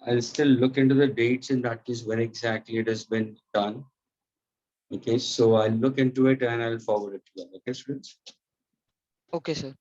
I'll still look into the dates in that case when exactly it has been done. Okay, so I'll look into it and I'll forward it to you. Okay, students. Okay, sir.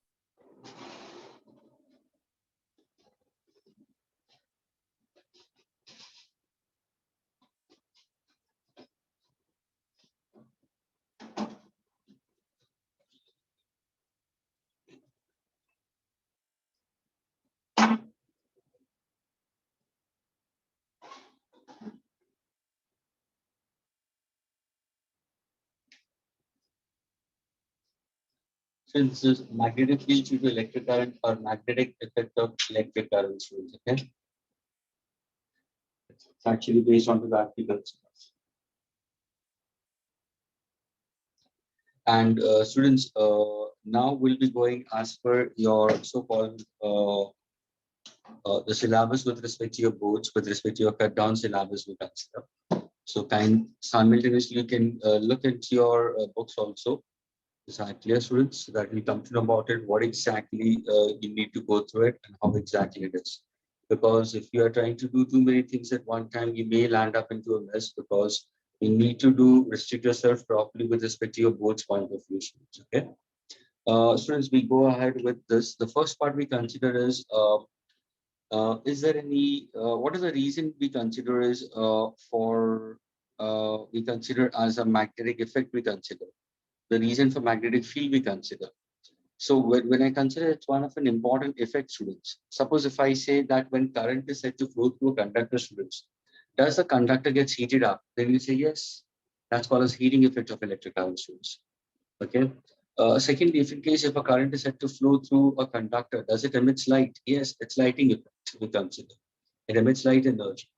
Since this magnetic field due to electric current or magnetic effect of electric current, students. Okay, it's actually based on the articles. And students, now we'll be going as per your so-called the syllabus with respect to your boards, with respect to your cut down syllabus we consider. So simultaneously you can look into your books also. Is that clear, students? So that we come to know about it, what exactly you need to go through it and how exactly it is. Because if you are trying to do too many things at one time, you may land up into a mess because you need to restrict yourself properly with respect to your board's point of view, students. Okay. Students, we go ahead with this. The first part we consider is there any, what is the reason we consider is we consider as a magnetic effect we consider. The reason for magnetic field we consider. So when I consider it's one of an important effect, students. Suppose if I say that when current is said to flow through a conductor, students, does the conductor gets heated up? Then you say yes. That's called as heating effect of electric current, students. Okay. Secondly, if in case if a current is said to flow through a conductor, does it emit light? Yes, it's lighting effect we consider. It emits light energy.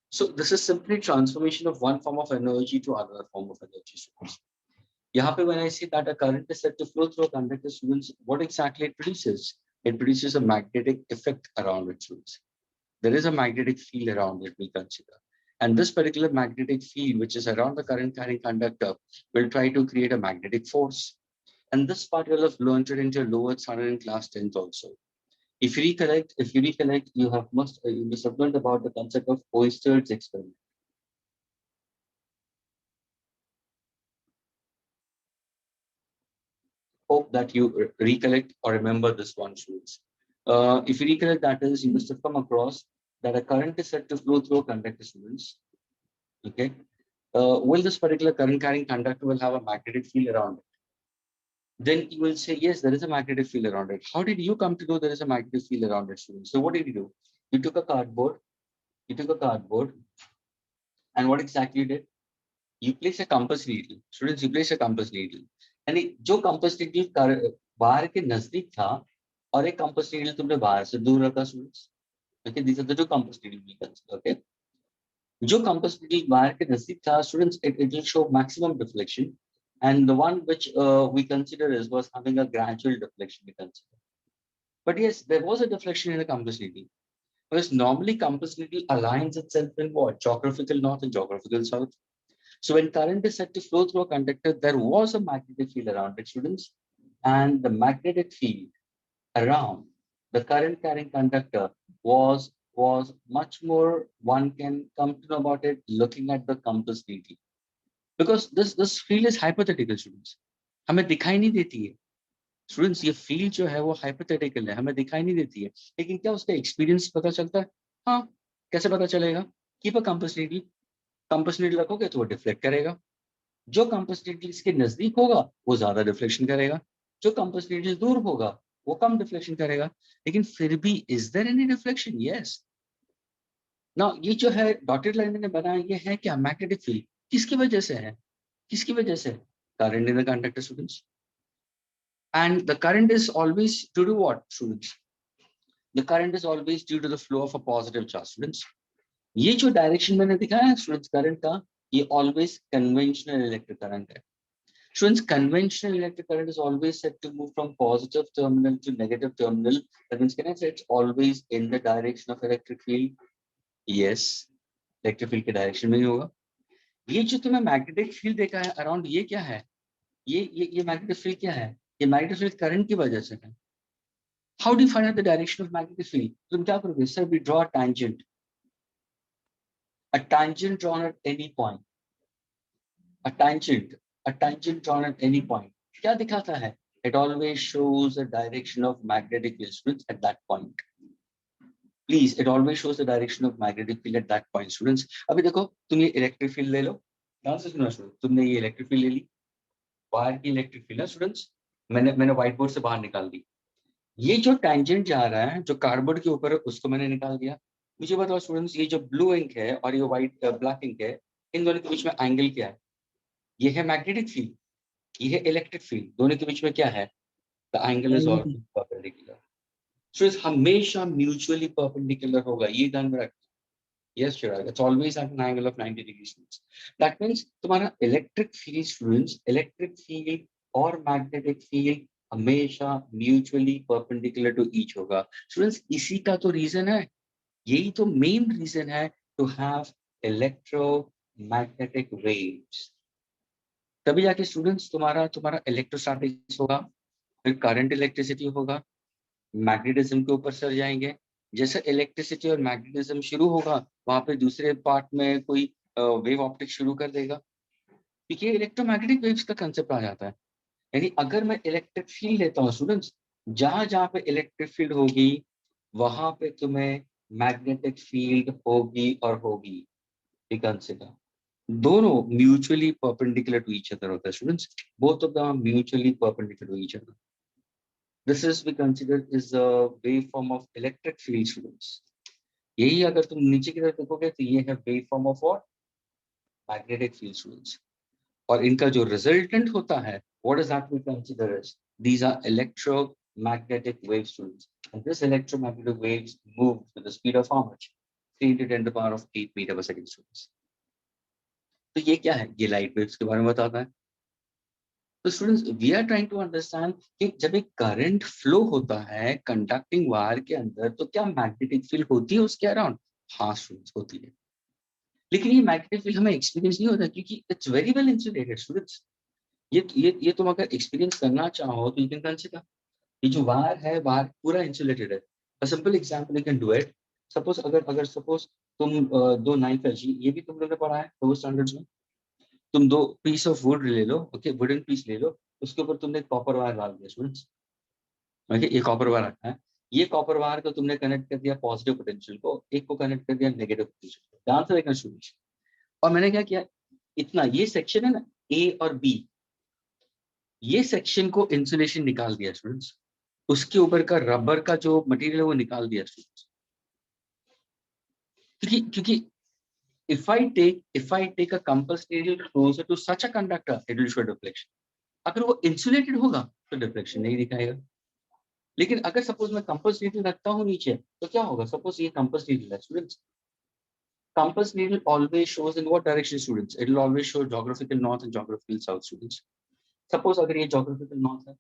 So this is simply transformation of one form of energy to another form of energy, students. Here, when I say that a current is said to flow through a conductor, students, what exactly it produces? It produces a magnetic effect around it, students. There is a magnetic field around it, we consider. And this particular magnetic field, which is around the current carrying conductor, will try to create a magnetic force. And this part will have learned it into lower standard in class 10th also. If you recollect, you must have learned about the concept of Oester's experiment. Hope that you recollect or remember this one, students. If you recollect, that is, you must have come across that a current is said to flow through a conductor, students. Okay. Will this particular current carrying conductor will have a magnetic field around it? Then you will say, yes, there is a magnetic field around it. How did you come to know there is a magnetic field around it, students? So what did you do? You took a cardboard, and what exactly you did? You place a compass needle. Students, you place a compass needle. And जो compass needle बाहर के नजदीक था और एक compass needle तुमने बाहर से दूर रखा, students. Okay, these are the two compass needle we consider. Okay, जो compass needle बाहर के नजदीक था, students, it will show maximum deflection, and the one which we consider was having a gradual deflection we consider. But yes, there was a deflection in the compass needle. Because normally compass needle aligns itself in what? Geographical north and geographical south. So when current is said to flow through a conductor, there was a magnetic field around it, students. And the magnetic field around the current carrying conductor was much more, one can come to know about it looking at the compass needle. Because this field is hypothetical, students. हमें दिखाई नहीं देती है. Students, ये field जो है वो hypothetical है, हमें दिखाई नहीं देती है, लेकिन क्या उसका एक्सपीरियंस पता चलता है? हाँ, कैसे पता चलेगा? कीप अ कंपास नीडल रखोगे तो वो डिफ्लेक्ट करेगा. जो कंपास नीडल इसके नजदीक होगा वो ज्यादा डिफ्लेक्शन करेगा, जो कंपास नीडल दूर होगा वो कम डिफ्लेक्शन करेगा. लेकिन फिर भी is there any deflection? Yes. Now ये जो है डॉटेड लाइन मैंने बनाया, ये है क्या? Magnetic field. किसकी वजह से है? किसकी वजह से? Current in the conductor, students. And the current is always due to what, students? The current is always due to the flow of a positive charge, students. ये जो डायरेक्शन मैंने दिखाया है स्टूडेंट्स करंट का, ये ऑलवेज कन्वेंशनल इलेक्ट्रिक करंट है. Students, conventional electric current is always said to move from positive terminal to negative terminal. That means, can I say it's always in the direction of electric field? Yes, electric field के direction में ही होगा. ये जो तुम्हें magnetic field देखा है around, ये क्या है? ये magnetic field क्या है? ये magnetic field current की वजह से है. How do you find out the direction of magnetic field? तुम क्या करोगे? Sir, we draw a tangent. A tangent drawn at any point. A tangent drawn at any point. क्या दिखाता है? It always shows the direction of magnetic field at that point. Please, it always shows the direction of magnetic field at that point, students. अभी देखो, तुम ये electric field ले लो, ध्यान से सुनो स्टूडेंट, तुमने ये इलेक्ट्रिक फील्ड ले ली, बाहर की इलेक्ट्रिक फील्ड है स्टूडेंट्स, मैंने व्हाइट बोर्ड से बाहर निकाल दी। ये जो टेंजेंट जा रहा है, जो कार्डबोर्ड के ऊपर है, उसको मैंने निकाल दिया। मुझे बताओ स्टूडेंट्स, ये जो ब्लू इंक है और ये व्हाइट ब्लैक इंक है, इन दोनों के बीच में एंगल क्या है? ये है मैग्नेटिक फील्ड, ये है इलेक्ट्रिक फील्ड, दोनों के बीच में क्या है? The angle is always perpendicular. Students, हमेशा म्यूचुअली परपेंडिकुलर होगा, ये ध्यान में रखना। Yes, Chirag, it's always at an angle of 90 degrees. That means तुम्हारा electric field, students, electric field और magnetic field हमेशा mutually perpendicular to each होगा। Students, इसी का तो reason है, यही तो main reason है to have electromagnetic waves। तभी जाके students तुम्हारा electrostatics होगा, फिर current electricity होगा, मैग्नेटिज्म के ऊपर सर जाएंगे। जैसे इलेक्ट्रिसिटी और मैग्नेटिज्म शुरू होगा, वहां पे दूसरे पार्ट में कोई वेव ऑप्टिक्स शुरू कर देगा, क्योंकि इलेक्ट्रोमैग्नेटिक वेव्स का कंसेप्ट आ जाता है। यानी अगर मैं इलेक्ट्रिक फील्ड लेता हूँ स्टूडेंट्स, जहां जहां पे इलेक्ट्रिक फील्ड होगी, वहां पे तुम्हें मैग्नेटिक फील्ड होगी और होगी। कंसिडर दोनों mutually perpendicular to each other होता है students, both of them are mutually perpendicular to each other. This is we consider is a waveform of electric field, students. यही अगर तुम नीचे की तरफ देखोगे तो ये है waveform of what? Magnetic field, students. और इनका जो resultant होता है, what is that we consider as? These are electromagnetic waves, students. And this electromagnetic waves move with the speed of how much? 3 to 10 to the power of 8 meter per second, students. तो ये क्या है? ये light waves के बारे में बताता है। तो students, we are trying to understand कि जब एक करंट फ्लो होता है कंडक्टिंग वायर के अंदर, तो क्या मैग्नेटिक फील्ड होती है उसके अराउंड? हाँ स्टूडेंट्स, होती है। लेकिन ये मैग्नेटिक फील्ड हमें एक्सपीरियंस नहीं होता, क्योंकि it's very well insulated students. ये तुम अगर एक्सपीरियंस करना चाहो तो यू कैन कंसीडर, ये जो वायर है, वायर पूरा इंसुलेटेड है। A simple example you can do it. Suppose अगर सपोज तुम दो नाइफ है जी, ये भी तुम लोगों ने पढ़ा है तो स्टैंडर्ड्स में। तुम दो पीस ऑफ वुड ले लो, ओके, वुडन पीस ले लो, उसके ऊपर तुमने कॉपर वायर डाल दिया स्टूडेंट्स, ओके, ये कॉपर वायर रखा है। ये कॉपर वायर को तुमने कनेक्ट कर दिया पॉजिटिव पोटेंशियल को, एक को कनेक्ट कर दिया नेगेटिव पोटेंशियल को। ध्यान से देखना स्टूडेंट्स, और मैंने क्या किया, इतना ये सेक्शन है ना ए और बी, ये सेक्शन को इंसुलेशन निकाल दिया स्टूडेंट्स, उसके ऊपर का रबर का जो मटेरियल है वो निकाल दिया स्टूडेंट्स। क्योंकि if I take a compass needle closer to such a conductor, it will show deflection. अगर वो इंसुलेटेड होगा तो डिफ्लेक्शन नहीं दिखाएगा। लेकिन अगर सपोज मैं कंपास नीडल रखता हूँ नीचे, तो क्या होगा? सपोज ये कंपास नीडल है students, compass needle always shows in what direction students? It will always show geographical north and geographical south students. Suppose अगर ये ज्योग्राफिकल नॉर्थ है,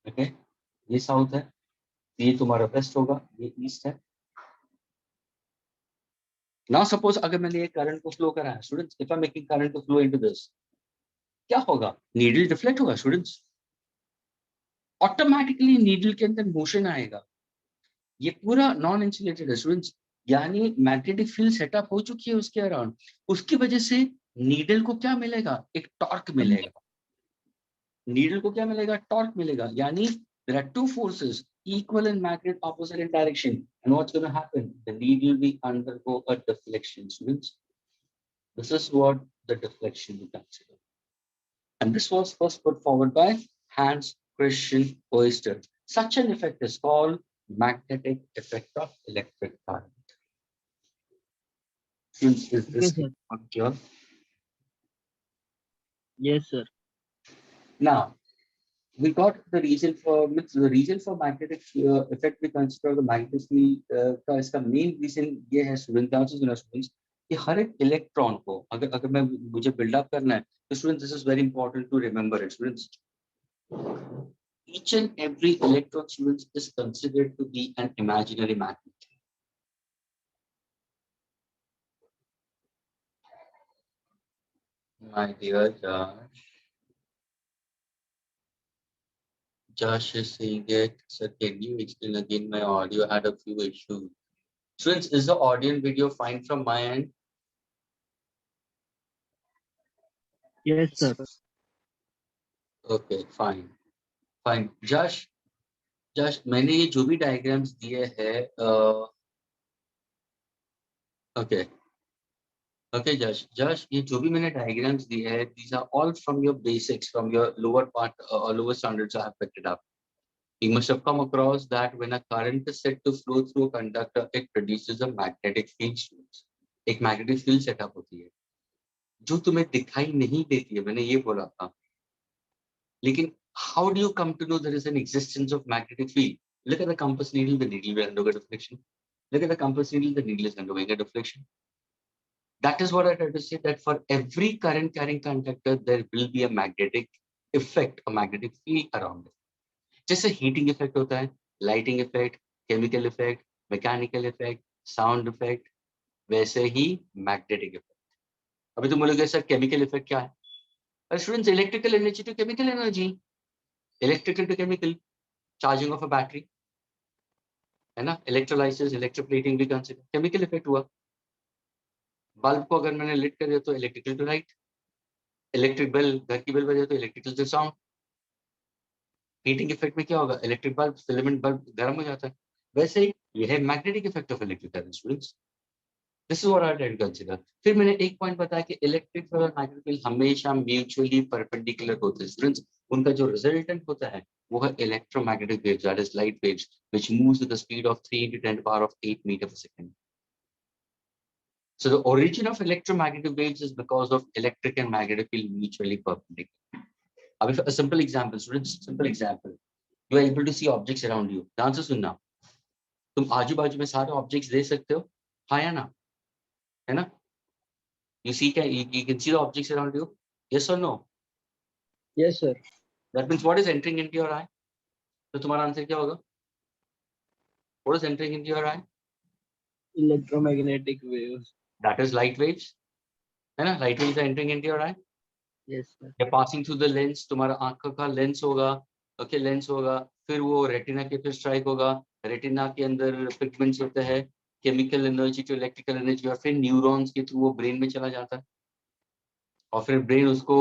ओके, ये साउथ है, ये तुम्हारा वेस्ट होगा, ये ईस्ट है। नाउ सपोज अगर मैंने ये करंट को फ्लो करा है students, if I am making current to flow into this, क्या होगा? नीडल डिफ्लेक्ट होगा स्टूडेंट्स, ऑटोमेटिकली नीडल के अंदर मोशन आएगा। ये पूरा नॉन इंसुलेटेड है स्टूडेंट्स, यानी मैग्नेटिक फील्ड सेटअप हो चुकी है उसके अराउंड। उसकी वजह से नीडल को क्या मिलेगा? एक टॉर्क मिलेगा। नीडल को क्या मिलेगा? टॉर्क मिलेगा। यानी there are two forces equal in magnet, opposite in direction, and what's going to happen? The needle will undergo a deflection, students. This is what the deflection we consider, and this was first put forward by Hans Christian Oester. Such an effect is called magnetic effect of electric current. Since is this Okay, sir. clear? Yes, sir. Now we got the reason for magnetic effect we consider the magnetic field का इसका main reason ये है students कि हर एक electron को अगर मैं मुझे बिल्डअप करना है तो students, this is very important to remember it, students. Each and every electron, students, is considered to be an imaginary magnet. My dear Josh, Josh is saying it. Sir, can you explain again? My audio had a few issues. Students, is the audio and video fine from my end? Yes, sir. Okay, fine. Fine. Josh, मैंने ये जो भी diagrams दिए हैं, okay okay जश ये जो भी मैंने डायग्राम्स दिए हैं, these are all from your basics, from your lower part or lower standards I have picked it up. You must have come across that when a current is set to flow through a conductor, it produces a magnetic field. एक magnetic field setup होती है जो तुम्हें दिखाई नहीं देती है, मैंने ये बोला था. लेकिन how do you come to know there is an existence of magnetic field? Look at the compass needle, the needle will undergo deflection. Look at the compass needle, the needle is undergoing a deflection. That is what I try to say, that for every current carrying conductor, there will be a magnetic effect, a magnetic field around it. जैसे heating effect होता है, lighting effect, chemical effect, mechanical effect, sound effect, वैसे ही magnetic effect. अभी तुम बोलोगे sir chemical effect क्या है? Students, electrical energy to chemical energy, electrical to chemical, charging of a battery, है ना? Electrolysis, electroplating भी consider chemical effect हुआ. बल्ब को अगर मैंने lit कर दिया तो electrical to light, electric bell, घर की बेल बजे तो इलेक्ट्रिकल से साउंड. हीटिंग इफेक्ट में क्या होगा? इलेक्ट्रिक बल्ब, फिलामेंट बल्ब गर्म हो जाता है. वैसे ही ये है magnetic effect of electric current. Students, this is what I try to consider. फिर मैंने एक पॉइंट बताया कि इलेक्ट्रिक और मैग्नेटिक फील्ड हमेशा म्यूचुअली परपेंडिकुलर होते हैं. स्टूडेंट्स, उनका जो रिजल्टेंट होता है वो है electromagnetic waves, that is light waves which moves with the speed of 3 × 10⁸ metre per second. So the origin of electromagnetic waves is because of electric and magnetic field mutually perpendicular. अब a simple example, students, simple example. You are able to see objects around you. ध्यान से सुनना. तुम आजू बाजू में सारे objects देख सकते हो, हाँ या ना? है ना? You see, you can see the objects around you. Yes or no? Yes, sir. That means what is entering into your eye? तो तुम्हारा आंसर क्या होगा? What is entering into your eye? Electromagnetic waves. That is light waves. है ना? Light waves are entering into your eye. Yes, sir. They're passing through the lens. तुम्हारा आंख का lens होगा, ओके, लेंस होगा, फिर वो रेटिना के फिर स्ट्राइक होगा. रेटिना के अंदर पिगमेंट्स होते हैं, chemical energy to electrical energy, और फिर न्यूरॉन्स के थ्रू वो ब्रेन में चला जाता है, और फिर ब्रेन उसको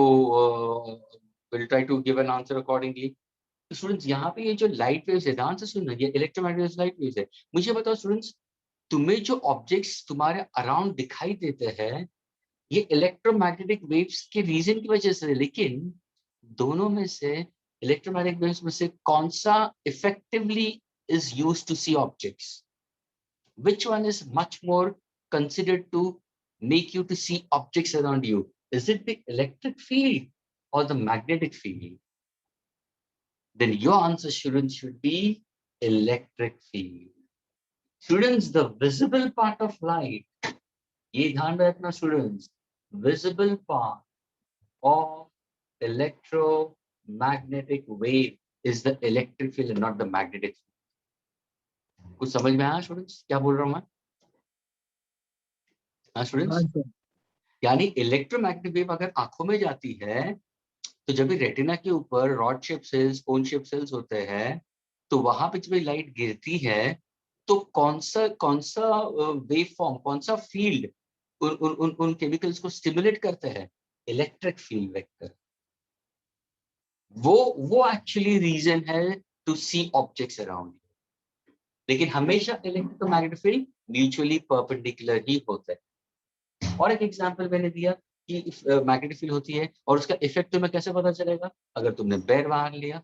will try to give an answer accordingly. तो स्टूडेंट्स, यहाँ पे ये जो लाइट वेव्स है, ध्यान से सुनना, ये इलेक्ट्रोमैग्नेटिक लाइट वेव्स है. मुझे बताओ स्टूडेंट्स, तुम्हें जो ऑब्जेक्ट्स तुम्हारे अराउंड दिखाई देते हैं, ये इलेक्ट्रोमैग्नेटिक वेव्स के रीजन की वजह से. लेकिन दोनों में से, इलेक्ट्रोमैग्नेटिक वेव्स में से कौन सा effectively is used to see objects? Which one is much more considered to make you to see objects around you? Is it the electric field or the magnetic field? Then your answer, students, should be electric field. Students, the visible part of light, ये ध्यान रखना students, visible part of electromagnetic wave is the electric field and not the magnetic field. कुछ समझ में आया students क्या बोल रहा हूं मैं? हाँ स्टूडेंट्स, हाँ, sir. यानी इलेक्ट्रोमैग्नेटिक वेव अगर आंखों में जाती है, तो जब भी रेटिना के ऊपर rod shape cells, cone shape cells होते हैं, तो वहां पे जब लाइट गिरती है, तो कौन सा वेव फॉर्म, कौन सा फील्ड उन केमिकल्स को स्टिमुलेट करते हैं? Electric field vector. वो एक्चुअली रीजन है टू सी ऑब्जेक्ट्स अराउंड. लेकिन हमेशा इलेक्ट्रोमैग्नेटिक फील्ड म्यूचुअली परपेंडिकुलर ही होता है. और एक एग्जांपल मैंने दिया कि मैग्नेटिक फील्ड होती है और उसका इफेक्ट तुम्हें कैसे पता चलेगा? अगर तुमने बेयर वायर लिया,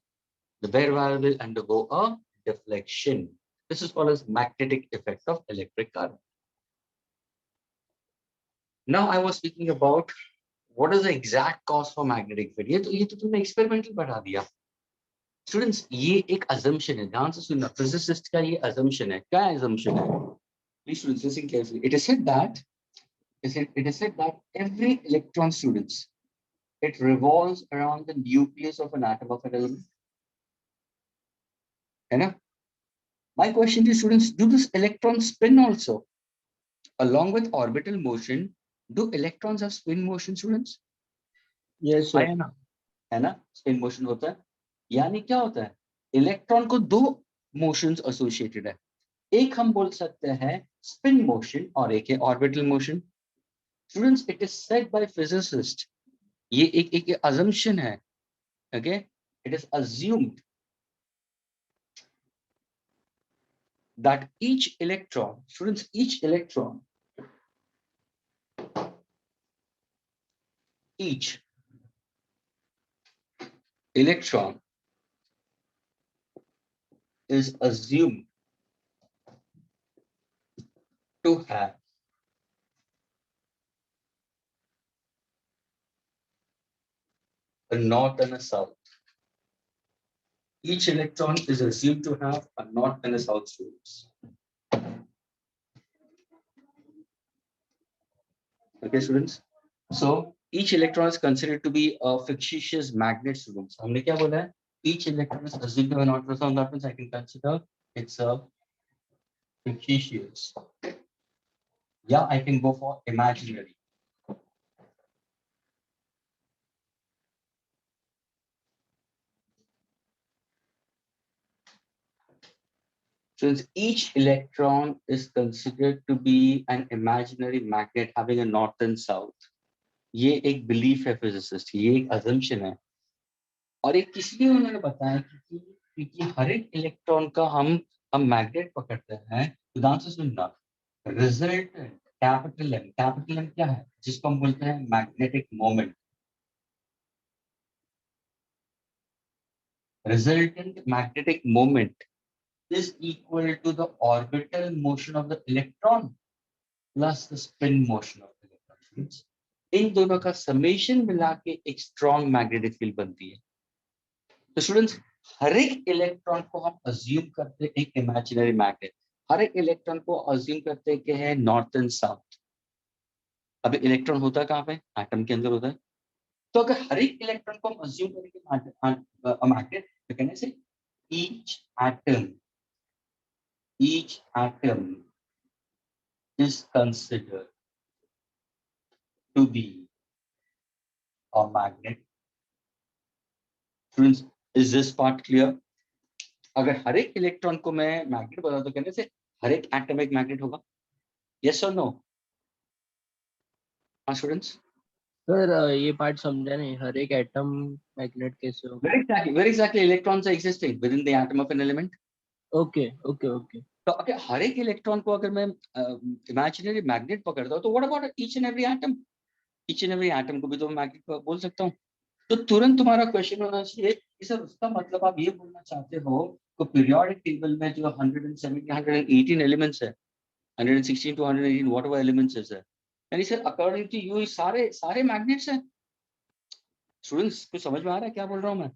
the bare wire will undergo a deflection. This is called as magnetic effect of electric current. Now I was speaking about what is the exact cause for magnetic field. ये तो तुमने experimental बढ़ा दिया. Students, ये एक assumption है, ध्यान से सुनना. फिजिसिस्ट का ये assumption है. क्या assumption है? Please students listen carefully. It is said that every electron, students, it revolves around the nucleus of an atom of an element. है ना? My question to students, do this electron spin also? Along with orbital motion, do electrons have spin motion, students? Yes, sir. है ना? Spin motion होता है. यानी क्या होता है? इलेक्ट्रॉन को दो मोशंस एसोसिएटेड है, एक हम बोल सकते हैं स्पिन मोशन और एक है orbital motion. Students, it is said bye physicist, ये एक assumption है, okay? It is assumed that each electron, students, each electron is assumed to have a north and a south. Each electron is assumed to have a north and a south, students. Okay, students. So each electron is considered to be a fictitious magnet, students. हमने क्या बोला है? Each electron is assumed to have a north and a south. That means I can consider it's a fictitious. Yeah, I can go for imaginary. Since each electron is considered to be an imaginary magnet having a north and south, ये एक belief है physicist, ये एक assumption है, और एक किसलिए उन्होंने बताया क्योंकि हर एक इलेक्ट्रॉन का हम मैग्नेट पकड़ते हैं। तो ध्यान से सुनना, रिजल्टेंट कैपिटल एम क्या है, जिसको हम बोलते हैं magnetic moment. Resultant magnetic moment is equal to the orbital motion of the electron plus the spin motion of the electron. इन दोनों का समेशन मिला के एक स्ट्रॉन्ग मैग्नेटिक फील्ड बनती है। तो स्टूडेंट्स, हर एक इलेक्ट्रॉन को हम अज्यूम करते हैं एक इमेजिनरी मैग्नेट, हर एक इलेक्ट्रॉन को अज्यूम करते हैं कि है नॉर्थ एंड साउथ। अब इलेक्ट्रॉन होता कहाँ पे? एटम के अंदर होता है। तो अगर हर एक इलेक्ट्रॉन को हम अज्यूम करेंगे मैग्नेट, तो कहने से each atom is considered to be a magnet. Students, is this part clear? अगर हर एक इलेक्ट्रॉन को मैं मैग्नेट बता तो कहने से हर एक एटम एक मैग्नेट होगा। यस और नो? हाँ स्टूडेंट्स, सर ये पार्ट समझा नहीं, हर एक एटम मैग्नेट कैसे होगा? very exactly electrons are existing within the atom of an element. Okay okay okay. तो अगर हर एक इलेक्ट्रॉन को अगर मैं इमेजिनरी मैग्नेट पकड़ता हूँ, तो what about each and every atom? Each and every atom को भी तो मैग्नेट बोल सकता हूँ। तो तुरंत तुम्हारा क्वेश्चन होना चाहिए कि सर उसका मतलब आप ये बोलना चाहते हो कि पीरियोडिक टेबल में जो 170 118 एलिमेंट्स है, 116 to 118 व्हाटएवर एलिमेंट्स है, यानी सर अकॉर्डिंग टू यू सारे मैग्नेट्स हैं। स्टूडेंट्स, कुछ समझ में आ रहा है क्या बोल रहा हूँ मैं?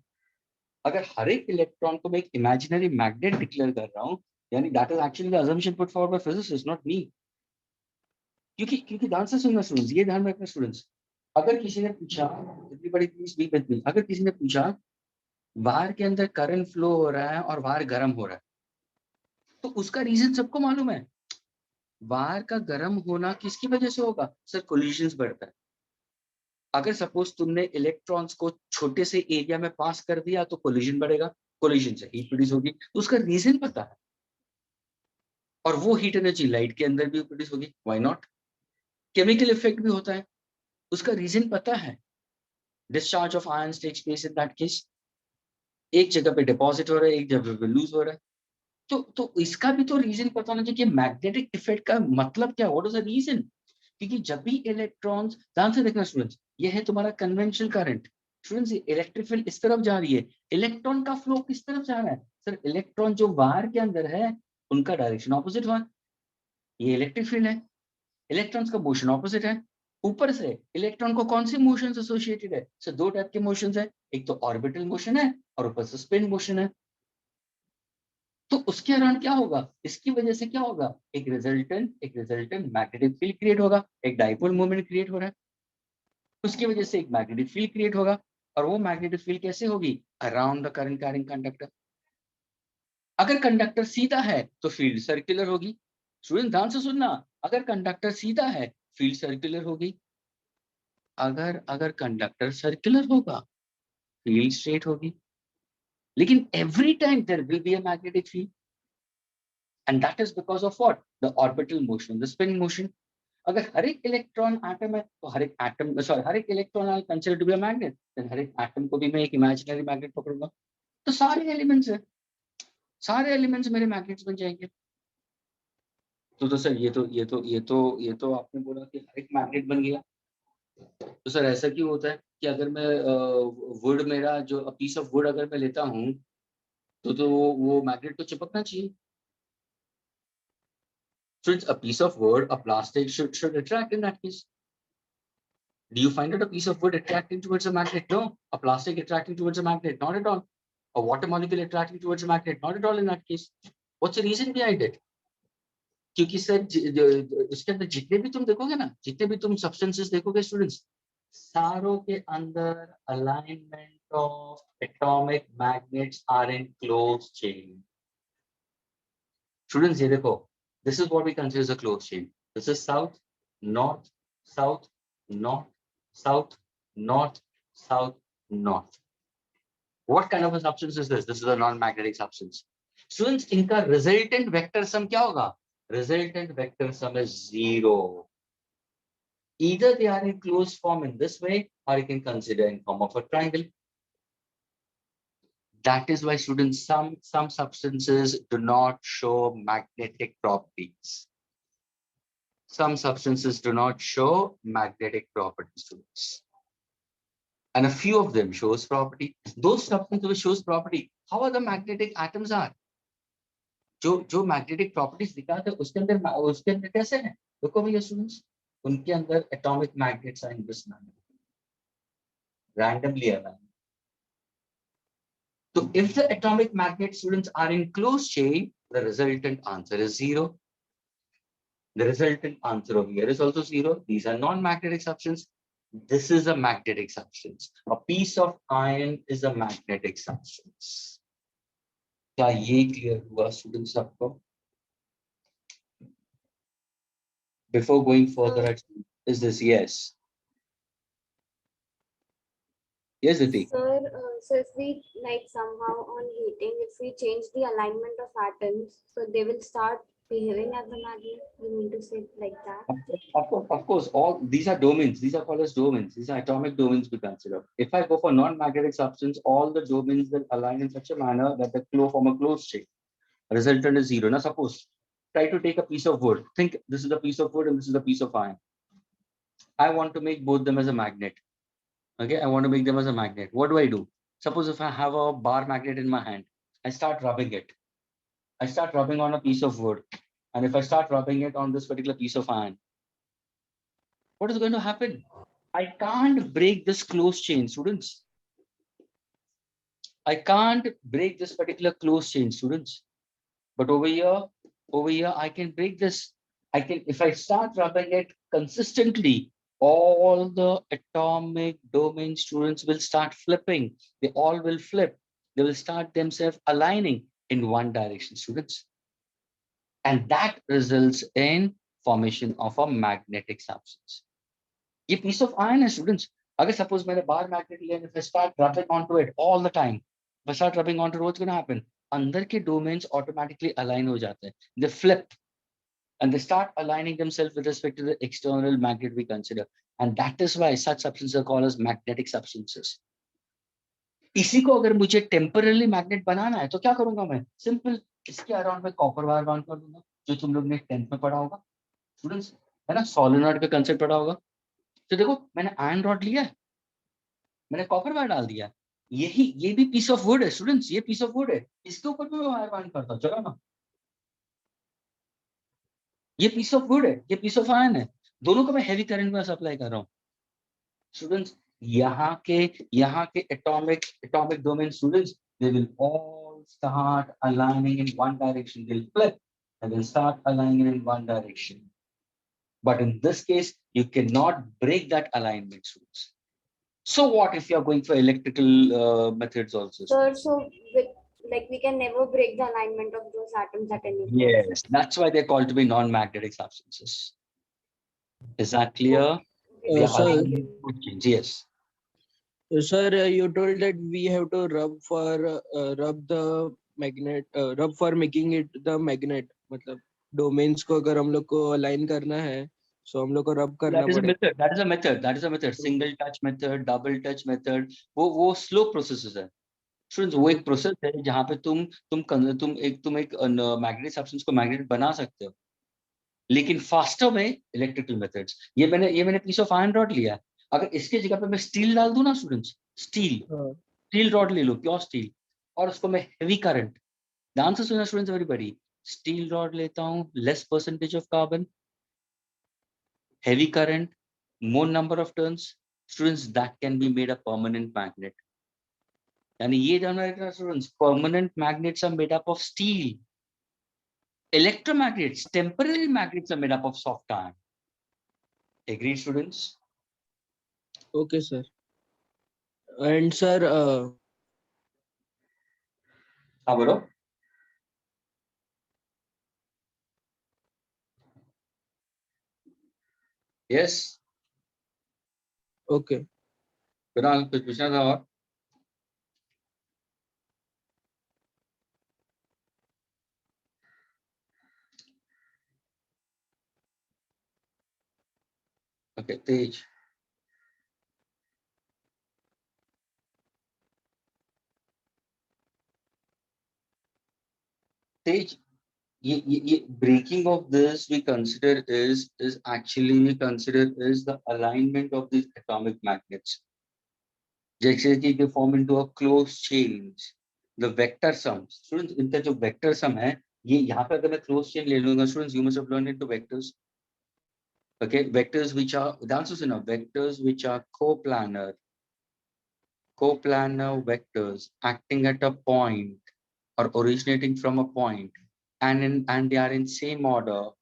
अगर हर एक इलेक्ट्रॉन को मैं एक इमेजिनरी मैग्नेट डिक्लेयर कर रहा हूँ, यानी that is actually the assumption put forward bye physicist, not me. क्योंकि ध्यान से सुनना स्टूडेंट्स, ये ध्यान रखना स्टूडेंट्स, अगर किसी ने पूछा, everybody please be with me, अगर किसी ने पूछा वायर के अंदर करंट फ्लो हो रहा है और वायर गर्म हो रहा है, तो उसका रीजन सबको मालूम है। वायर का गर्म होना किसकी वजह से होगा? सर कोलिजन्स बढ़ता है। अगर सपोज तुमने इलेक्ट्रॉन्स को छोटे से एरिया में पास कर दिया तो कोलिजन बढ़ेगा, कोलिजन से हीट प्रोड्यूस होगी, तो उसका रीजन पता है, और वो हीट एनर्जी लाइट के अंदर भी प्रोड्यूस होगी, व्हाई नॉट? केमिकल इफेक्ट भी होता है, उसका रीजन पता है। Discharge of ions takes place in that case, एक जगह पे डिपॉजिट हो रहा है, एक जगह पे लूज हो रहा है, तो इसका भी तो रीजन पता होना चाहिए कि मैग्नेटिक इफेक्ट का मतलब क्या, व्हाट इज द रीजन। क्योंकि जब भी इलेक्ट्रॉन्स, ध्यान से देखना स्टूडेंट्स, ये है तुम्हारा conventional current. Students, electric field इस तरफ जा रही है, इलेक्ट्रॉन का फ्लो किस तरफ जा रहा है? सर इलेक्ट्रॉन जो वायर के अंदर है उनका डायरेक्शन ऑपोजिट हुआ, ये इलेक्ट्रिक फील्ड है। इलेक्ट्रॉन्स का मोशन ऑपोजिट है। ऊपर से इलेक्ट्रॉन को कौन से मोशन एसोसिएटेड है? सर दो टाइप के मोशंस है, एक तो ऑर्बिटल मोशन है और ऊपर से स्पिन मोशन है। तो उसके अराउंड क्या होगा? इसकी वजह से क्या होगा? एक रिजल्टेंट मैग्नेटिक फील्ड क्रिएट होगा, एक डाइपोल मोमेंट क्रिएट हो रहा है, उसकी वजह से एक मैग्नेटिक फील्ड क्रिएट होगा। और वो मैग्नेटिक फील्ड कैसे होगी? Around the current carrying conductor. अगर कंडक्टर सीधा है तो फील्ड सर्कुलर होगी। स्टूडेंट ध्यान से सुनना, अगर कंडक्टर सीधा है फील्ड सर्कुलर होगी, अगर कंडक्टर सर्कुलर होगा फील्ड स्ट्रेट होगी। लेकिन every time there will be a magnetic field, and that is because of what? The orbital motion, the spin motion. अगर हर एक इलेक्ट्रॉन एटम है तो हर एक एटम सॉरी हर एक electron I consider to be a magnet, then हर एक atom को भी मैं एक इमेजिनरी मैग्नेट पकड़ूंगा, तो सारे एलिमेंट्स है, सारे एलिमेंट्स मेरे मैग्नेट्स बन जाएंगे। तो सर ये तो आपने बोला कि हर एक मैग्नेट बन गया, तो सर ऐसा क्यों होता है कि अगर मैं वुड मेरा जो पीस ऑफ वुड अगर मैं लेता हूँ तो वो मैग्नेट तो चिपकना चाहिए। So it's a piece of wood, a plastic should attract in that case. Do you find it a piece of wood attracting towards a magnet? No. A plastic attracting towards a magnet? Not at all. A water molecule attracting towards a magnet? Not at all in that case. What's the reason behind it? क्योंकि sir उसके अंदर जितने भी तुम देखोगे ना, जितने भी तुम सब्सटेंसेस देखोगे स्टूडेंट्स, सारों के अंदर alignment of atomic magnets are in close chain. Students ये देखो, this is what we consider as a closed chain. This is south, north, south, north, south, north, south, north. What kind of a substance is this? This is a non-magnetic substance. Students, इनका resultant vector sum क्या होगा? Resultant vector sum is 0. Either they are in closed form in this way, or you can consider in form of a triangle. That is why students, some substances do not show magnetic properties. Some substances do not show magnetic properties, students. And a few of them shows property. Those substances which shows property, how are the magnetic atoms are? जो magnetic properties दिखाते हैं उसके अंदर कैसे हैं? देखो भैया students, उनके अंदर atomic magnets are in this manner, randomly aligned. So if the atomic magnet students are in closed chain, the resultant answer is 0. The resultant answer over here is also 0. These are non-magnetic substances. This is a magnetic substance. A piece of iron is a magnetic substance. क्या ये clear हुआ students आपको? Before going further, is this yes? Yes, Diti. Sir, so if we like somehow on heating, if we change the alignment of atoms, so they will start behaving as a magnet. We mean to say like that. Of course, all these are domains. These are called as domains. These are atomic domains we consider. If I go for non-magnetic substance, all the domains will align in such a manner that the flow form a closed chain. Resultant is 0. Now suppose, try to take a piece of wood. Think this is a piece of wood and this is a piece of iron. I want to make both them as a magnet. Okay, I want to make them as a magnet. What do? Suppose if I have a bar magnet in my hand, I start rubbing it. I start rubbing on a piece of wood. And if I start rubbing it on this particular piece of iron, what is going to happen? I can't break this closed chain, students. I can't break this particular closed chain, students. But over here, I can break this. I can, if I start rubbing it consistently, all the atomic domain students will start flipping. They all will flip. They will start themselves aligning in one direction, students. And that results in formation of a magnetic substance. A piece of iron, students. Agar suppose I bar magnet liya, if I start rubbing onto it all the time, if I start rubbing onto it, what's going to happen? Under ke domains automatically align ho jate hain. They flip and they start aligning themselves with respect to the external magnet we consider. And that is why such substances are called as magnetic substances. इसी को अगर मुझे temporary magnet बनाना है तो क्या करूंगा मैं? Simple, इसके अराउंड में कॉपर वायर बांध कर दूंगा, जो तुम लोग ने 10th में पढ़ा होगा स्टूडेंट्स, है ना, सोलेनॉइड का कंसेप्ट पढ़ा होगा। तो देखो मैंने आयरन रॉड लिया, मैंने कॉपर वायर डाल दिया, ये भी पीस ऑफ वुड है स्टूडेंट्स, ये पीस ऑफ वुड है, इसके ऊपर भी मैं वायर बांध करता हूँ, चलो ना, ये पीस ऑफ वुड है, ये पीस ऑफ आयरन है, दोनों को मैं हैवी करंट में सप्लाई कर रहा हूँ स्टूडेंट्स। यहाँ के atomic domain students, they will all start aligning in one direction. They'll flip and they'll start aligning in one direction. But in this case, you cannot break that alignment, students. So what if you are going for electrical methods also? Sir, so we can never break the alignment of those atoms at any point. Yes, that's why they're called to be non-magnetic substances. Is that clear? Sir, Yes. Sir, you told that we have to rub the magnet, rub for making it the magnet. मतलब domains को अगर हम लोग को align करना है, so हम लोग को rub करना That is a पड़ेगा. method. That is a method. That is a method. Single touch method, double touch method. वो slow processes है. Students, वो एक प्रोसेस है जहाँ पे तुम एक मैग्नेटिक सब्सटेंस को मैग्नेट बना सकते हो, लेकिन फास्टर में इलेक्ट्रिकल मेथड्स. ये मैंने पीस ऑफ आयरन रॉड लिया. अगर इसके जगह पे मैं स्टील डाल दूं ना स्टूडेंट्स, स्टील रॉड ले लो, प्योर स्टील, और उसको मैं हेवी करंट, ध्यान से सुना स्टूडेंट्स एवरीबॉडी, स्टील रॉड लेता हूँ, less percentage of carbon, heavy current, more number of turns, students, that can be made a permanent magnet. यानी ये जानना है students, permanent magnets are made up of steel. Electromagnets, temporary magnets are made up of soft iron. Agreed, students? Okay, sir. And sir, हाँ बोलो. Yes. okay. Kunal कुछ पूछना था और? Okay, तेज. तेज, ये breaking of this we consider is actually we consider is the alignment of these atomic magnets. जैसे कि they form into a closed chains, the vector sums. Students, इनका जो vector sum है, ये यहाँ पे अगर मैं closed chain ले लूँगा, students, you must have learned into vectors. Okay, vectors which are, answer सुना, vectors which are coplanar vectors acting at a point or originating from a point, and they are in same order,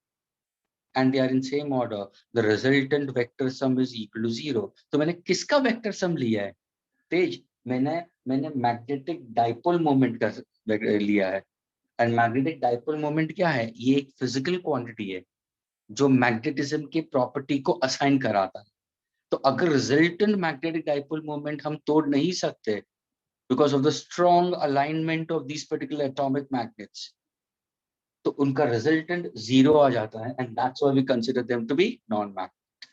the resultant vector sum is equal to 0. तो मैंने किसका vector sum लिया है तेज? मैंने magnetic dipole moment का लिया है. And magnetic dipole moment क्या है? ये एक फिजिकल क्वांटिटी है जो मैग्नेटिज्म की प्रॉपर्टी को असाइन कराता है. तो अगर रिजल्टेंट मैग्नेटिक डाइपोल मोमेंट हम तोड़ नहीं सकते because of the strong alignment of this particular atomic magnets, तो उनका रिजल्टेंट 0 आ जाता है, and that's why we consider them to be non magnet.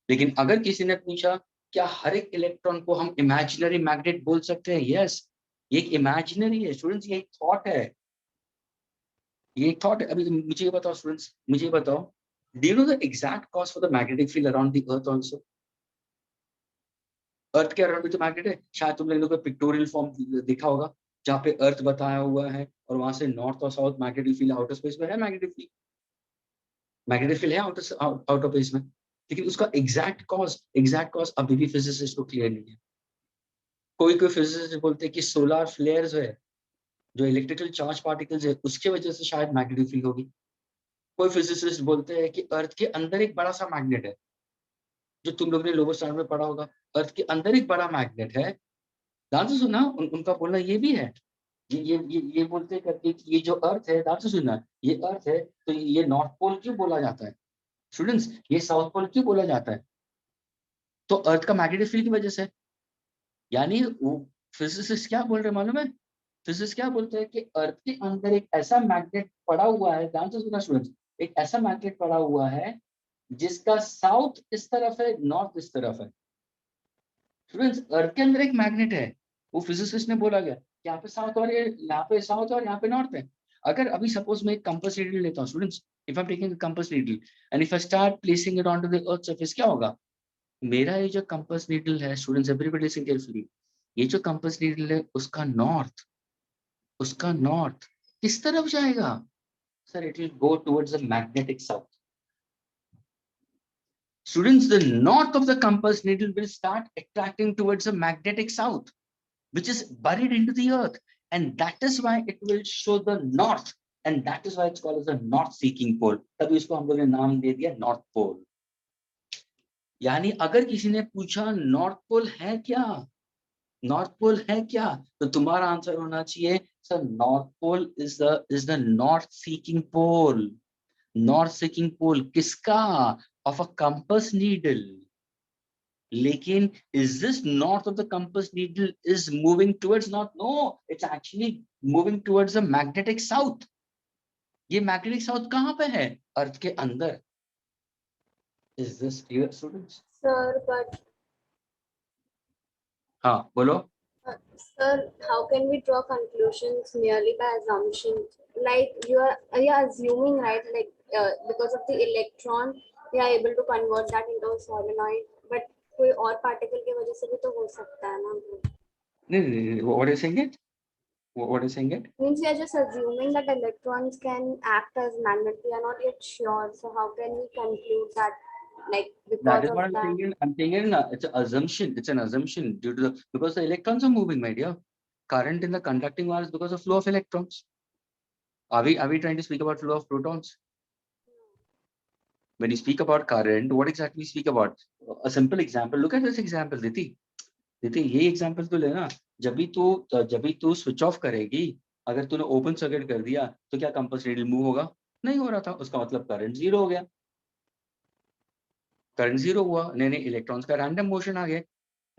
लेकिन अगर किसी ने पूछा क्या हर एक इलेक्ट्रॉन को हम इमेजिनरी मैग्नेट बोल सकते हैं? यस, ये एक इमेजिनरी है स्टूडेंट्स, ये एक थॉट है, ये एक थॉट है. अभी मुझे ये बताओ स्टूडेंट्स, मुझे ये बताओ, do you know the exact cause for the magnetic field around the earth also? Earth के अराउंड भी तो मैग्नेट है. शायद तुमने लोगों को पिक्टोरियल फॉर्म देखा होगा जहाँ पे अर्थ बताया हुआ है और वहां से नॉर्थ और south magnetic field, outer space में है मैग्नेटिक फील्ड है आउटर स्पेस में. लेकिन उसका एग्जैक्ट कॉज अभी भी फिजिसिस्ट को क्लियर नहीं है. कोई फिजिसिस्ट बोलते हैं कि सोलर फ्लेयर्स है, जो इलेक्ट्रिकल चार्ज पार्टिकल्स है, उसके वजह से शायद मैग्नेटिक फील्ड होगी. कोई फिजिसिस्ट बोलते हैं कि अर्थ के अंदर एक बड़ा सा मैग्नेट है, जो तुम लोग ने लोअर स्टैंडर्ड में पढ़ा होगा. अर्थ के अंदर एक बड़ा मैग्नेट है. ध्यान से सुनना, उनका बोलना ये भी है, ये बोलते करके कि ये जो अर्थ है, ध्यान से सुनना, ये अर्थ है तो ये नॉर्थ पोल क्यों बोला जाता है स्टूडेंट्स, ये साउथ पोल क्यों बोला जाता है? तो अर्थ का मैग्नेटिक फील्ड की वजह से. यानी वो फिजिसिस्ट क्या बोल रहे हैं मालूम है? फिजिसिस्ट क्या बोलते हैं कि अर्थ के अंदर एक ऐसा मैग्नेट पड़ा हुआ है, ध्यान से सुनना स्टूडेंट्स, एक ऐसा मैग्नेट पड़ा हुआ है जिसका साउथ इस तरफ है, नॉर्थ इस तरफ है. स्टूडेंट्स, अर्थ के अंदर एक मैग्नेट है, वो फिजिसिस्ट ने बोला गया, यहाँ पे साउथ और यहाँ पे साउथ और यहाँ पे नॉर्थ है. अगर अभी सपोज मैं एक कंपास नीडल लेता हूँ students, if I am taking a compass needle and if I start placing it on to the earth surface, क्या होगा? मेरा ये जो कंपास नीडल है स्टूडेंट्स, एवरीबॉडी लिसन केयरफुली, ये जो कंपास नीडल है उसका नॉर्थ किस तरफ जाएगा? Sir, it will go towards the magnetic south. Students, the north of the compass needle will start attracting towards the magnetic south, which is buried into the earth, and that is why it will show the north, and that is why it's called as the north-seeking pole. तभी इसको हम लोग ने नाम दे दिया north pole. यानी अगर किसी ने पूछा नॉर्थ पोल है क्या, तो तुम्हारा आंसर होना चाहिए sir, north pole is the north-seeking pole. North-seeking pole किसका? Of a compass needle. लेकिन is this north of the compass needle is moving towards north? No, it's actually moving towards the magnetic south. ये magnetic south कहाँ पे है? अर्थ के अंदर. Is this clear, students? Sir, but हाँ, बोलो. sir, how can we draw conclusions merely by assumptions? Like you are assuming, right? Like because of the electron, they are able to convert that into a solenoid. But कोई और particle की वजह से भी तो हो सकता है ना? नहीं, what are you saying it? What are you saying it? Means we are just assuming that electrons can act as magnet. We are not yet sure. So how can we conclude that? Like That because is of what I'm that. saying. I'm saying it's an assumption. It's an assumption due to because the electrons are moving, my dear. Current in the conducting wire is because of flow of electrons. Are we trying to speak about flow of protons? When you speak about current, what exactly you speak about? A simple example. Look at this example, Diti. Diti, ये example तो लेना. जब भी तू switch off करेगी, अगर तूने open circuit कर दिया, तो क्या compass needle move होगा? नहीं हो रहा था. उसका मतलब current zero हो गया. Current zero हुआ. नहीं, electrons का random motion आ गया.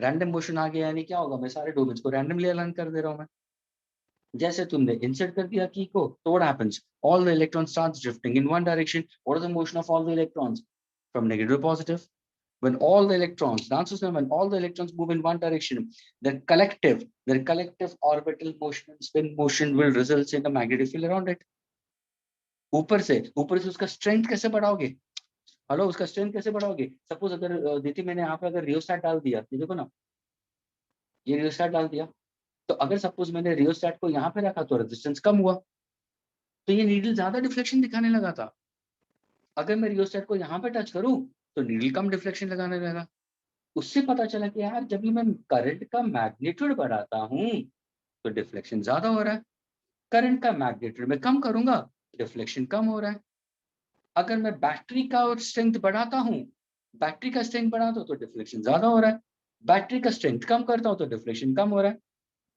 Random motion आ गया यानी क्या होगा? मैं सारे domains को randomly align कर दे रहा हूँ मैं. जैसे तुमने insert कर दिया key को, तो what happens? All the electrons starts drifting in one direction. What is the motion of all the electrons? From negative to positive. When all the electrons, the answer is when all the electrons move in one direction, their collective orbital motion and spin motion will result in a magnetic field around it. ऊपर से उसका strength कैसे बढ़ाओगे? Hello, उसका strength कैसे बढ़ाओगे? Suppose अगर दीदी मैंने यहाँ पे अगर रियोस्टैट डाल दिया, ये देखो ना, ये रियोस्टैट डाल दिया, तो अगर सपोज मैंने रियोस्टैट को यहाँ पे रखा तो रेजिस्टेंस कम हुआ, तो ये नीडल ज्यादा डिफ्लेक्शन दिखाने लगा था. अगर मैं रियोस्टैट को यहाँ पे टच करूं तो नीडल कम डिफ्लेक्शन लगाने लगा. उससे पता चला कि यार जब भी मैं करंट का मैग्नीट्यूड बढ़ाता हूं तो डिफ्लेक्शन ज्यादा हो रहा है. करंट का मैग्नीट्यूड मैं कम करूंगा, डिफ्लेक्शन कम हो रहा है. अगर मैं बैटरी का स्ट्रेंथ बढ़ाता हूं, बैटरी का स्ट्रेंथ बढ़ाता हूं तो डिफ्लेक्शन ज्यादा हो रहा है. बैटरी का स्ट्रेंथ कम करता हूं तो डिफ्लेक्शन कम हो रहा है.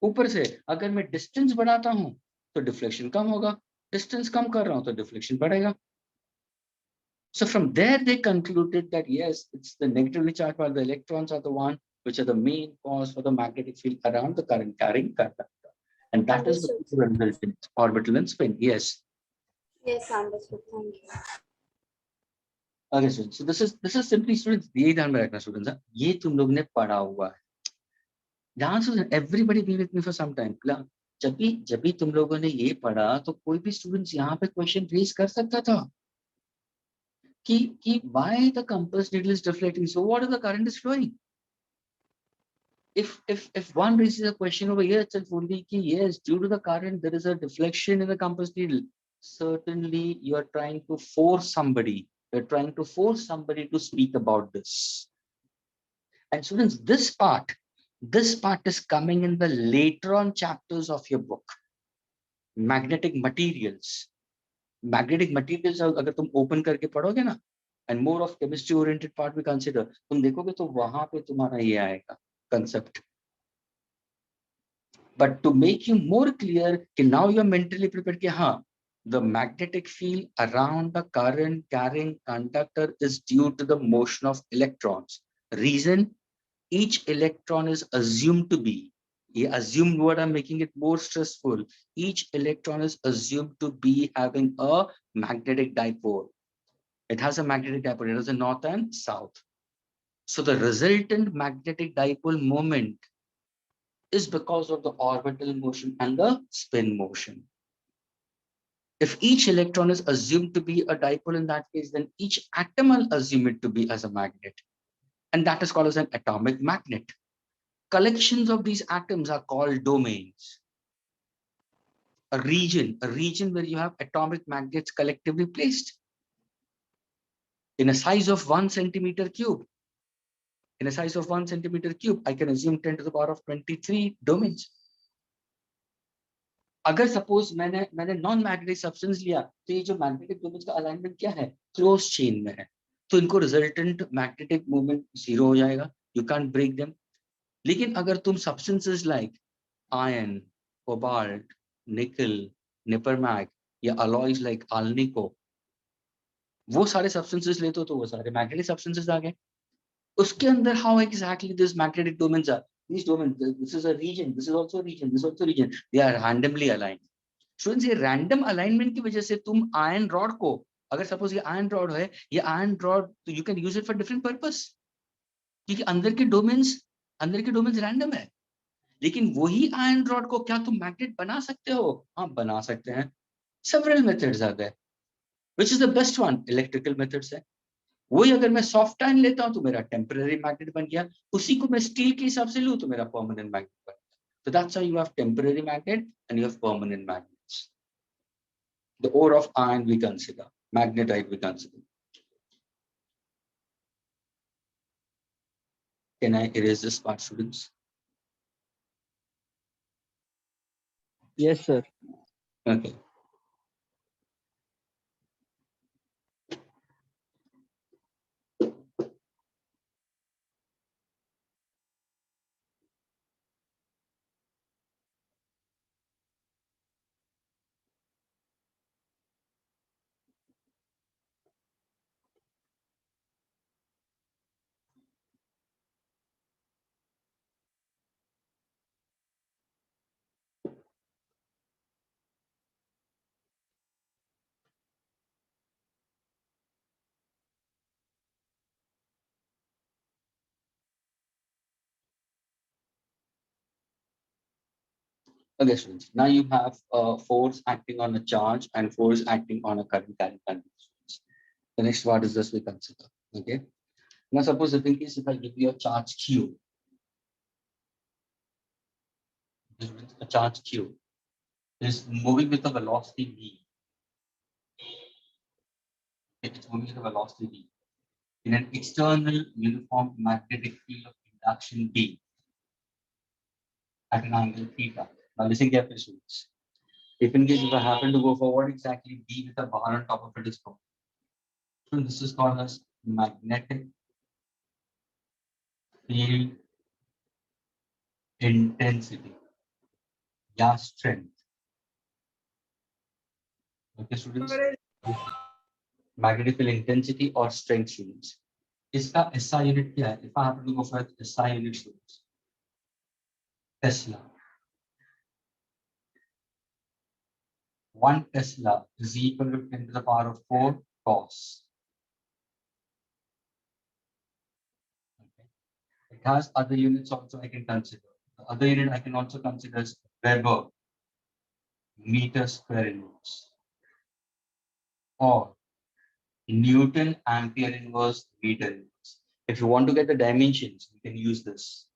ऊपर से अगर मैं डिस्टेंस बढ़ाता हूं तो डिफ्लेक्शन कम होगा, डिस्टेंस कम कर रहा हूं तो डिफ्लेक्शन बढ़ेगा. So from there they concluded that yes, it's the negatively charged part, the electrons are the one which are the main cause for the magnetic field around the current carrying conductor, and that is the resultant orbital and spin. Yes. Yes, understood. Thank you. Okay, so this is simply students. ये ध्यान में रखना students. ये तुम लोग ने पढ़ा हुआ है. ध्यान से everybody be with me for some time. जब भी तुम लोगों ने ये पढ़ा तो कोई भी students यहाँ पे question raise कर सकता था. कि why the compass needle is deflecting, so what if the current is flowing? If one raises a question over here itself only ki yes, due to the current there is a deflection in the compass needle, certainly you are trying to force somebody to speak about this. And students, this part is coming in the later on chapters of your book. Magnetic materials अगर तुम open करके पढ़ोगे ना, and more of chemistry oriented part we consider, तुम देखोगे तो वहां पे तुम्हारा ये आएगा concept. But to make you more clear कि now you are mentally prepared कि हाँ, the magnetic field around the current carrying conductor is due to the motion of electrons. Reason, each electron is assumed to be, assumed word, I'm making it more stressful. Each electron is assumed to be having a magnetic dipole. It has a magnetic dipole. It has a north and south. So the resultant magnetic dipole moment is because of the orbital motion and the spin motion. If each electron is assumed to be a dipole in that case, then each atom will assume it to be as a magnet. And that is called as an atomic magnet. Collections of these atoms are called domains. A region where you have atomic magnets collectively placed in a size of 1 centimeter cube. In a size of 1 centimeter cube, I can assume 10 to the power of 23 domains. अगर suppose मैंने non magnetic substance लिया तो ये जो magnetic domains का alignment क्या है, close chain में है, तो इनको रिजल्टेंट मैग्नेटिक मूवमेंट जीरो हो जाएगा. You can break them. लेकिन अगर तुम सब्सटेंसेस लाइक आयरन, कोबाल्ट, निकल, निपरमैग या अलॉयज लाइक आल्निको, वो सारे सब्सटेंसेस लेते हो तो वो सारे मैग्नेटिक सब्सटेंसेस आ गए. उसके अंदर how exactly these magnetic domains are. These domains, this is a region, this is also a region, this is also a region. They are randomly aligned. Students, ये random alignment की वजह से तुम iron rod को, अगर suppose ये iron rod है, ये iron rod, you can use it for different purpose. क्योंकि अंदर के domains random है. लेकिन वही iron rod को क्या तुम magnet बना सकते हो? हाँ, बना सकते हैं. Several methods are there. Which is the best one? Electrical methods है. वही अगर मैं सॉफ्ट आयन लेता हूं तो मेरा टेम्पररी मैग्नेट बन गया, उसी को मैं स्टील के हिसाब से लूं तो मेरा परमानेंट मैग्नेट बन गया. So that's how you have temporary magnet and you have permanent magnets. The ore of iron we consider, magnetite we consider. Can I erase this part, students? Yes, sir. Okay. Okay, students. Now you have force acting on a charge and force acting on a current carrying conditions. The next part is this we consider. Okay. Now suppose if in case if I give you a charge Q, a charge Q is moving with a velocity v. It's moving with a velocity v in an external uniform magnetic field of induction B at an angle theta. Now listen carefully, students. If in case if I happen to go for what exactly B with a bar on top of it is called. So this is called as magnetic field intensity. Yeah, strength. Okay, students. Magnetic field intensity or strength, students. इसका SI unit क्या है? If I happen to go for SI unit, students. Tesla. 1 Tesla is equal to 10 to the power of 4 cos. Okay. It has other units also I can consider. The other unit I can also consider as Weber, meter square inverse, or Newton ampere inverse meter inverse. If you want to get the dimensions, you can use this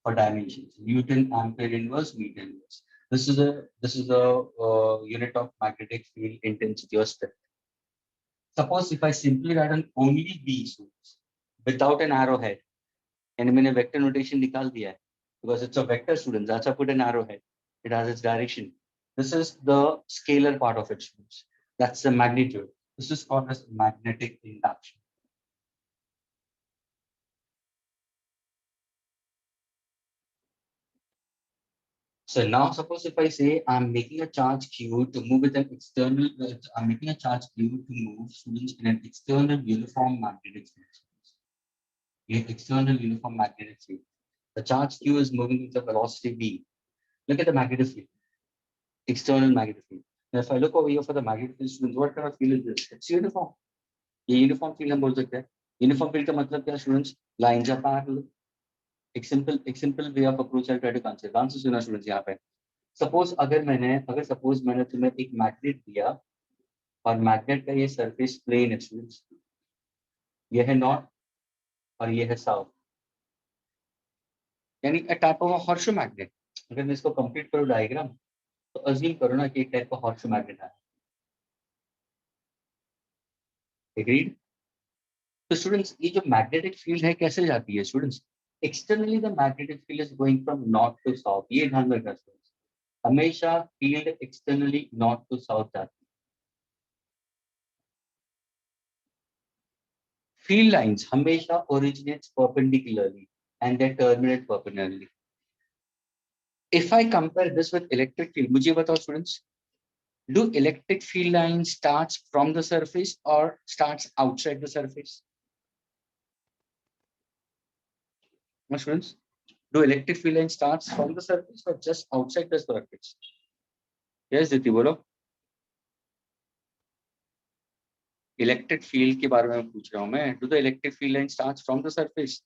for dimensions. Newton ampere inverse meter inverse. This is a unit of magnetic field intensity or strength. Suppose if I simply write on only B students without an arrowhead, and मैंने vector notation निकाल दिया है because it's a vector, students. That's why I put an arrowhead. It has its direction. This is the scalar part of it, students. That's the magnitude. This is called as magnetic induction. So now suppose if I say I'm making a charge Q to move with an external, I'm making a charge Q to move students in an external uniform magnetic field. External uniform magnetic field. The charge Q is moving with the velocity v. Look at the magnetic field. External magnetic field. Now if I look over here for the magnetic field, students, what kind of field is this? It's uniform. ये uniform field हम बोल सकते हैं. Uniform field का मतलब क्या students? Lines are parallel. एक simple way of approach I'll try to consider. Answer सुना students यहाँ पे. Suppose suppose मैंने तुम्हें एक magnet दिया और magnet का ये surface plane है students. ये है north और ये है south. यानी a type of a horseshoe magnet. अगर मैं इसको complete करूँ diagram, तो assume करो ना कि एक type का horseshoe magnet है. Agreed? तो स्टूडेंट्स ये जो मैग्नेटिक फील्ड है कैसे जाती है students? Externally the magnetic field is going from north to south. ये ध्यान में रखना स्टूडेंट्स, हमेशा field externally north to south जाती है. फील्ड लाइंस हमेशा originates perpendicularly and they terminate perpendicularly. If I compare this with electric field, मुझे बताओ students, do electric field lines starts from the surface or starts outside the surface? My students, do electric field line starts from the surface or just outside the surface? Yes, Diti, बोलो. Electric field के बारे में पूछ रहा हूँ मैं. Do the electric field line starts from the surface?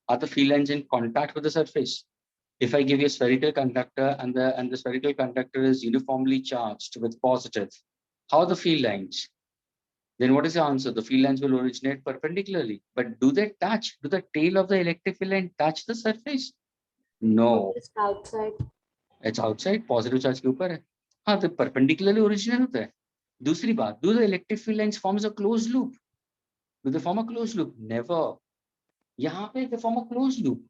Are the field lines in contact with the surface? If I give you a spherical conductor and the spherical conductor is uniformly charged with positive, how are the field lines? Then what is the answer? The field lines will originate perpendicularly. But do they touch? Do the tail of the electric field line touch the surface? No. Just outside. It's outside. Positive charge के ऊपर है. हाँ, तो perpendicularly originate होता है. दूसरी बात, do the electric field lines forms a closed loop? Do they form a closed loop? Never. यहाँ पे they form a closed loop.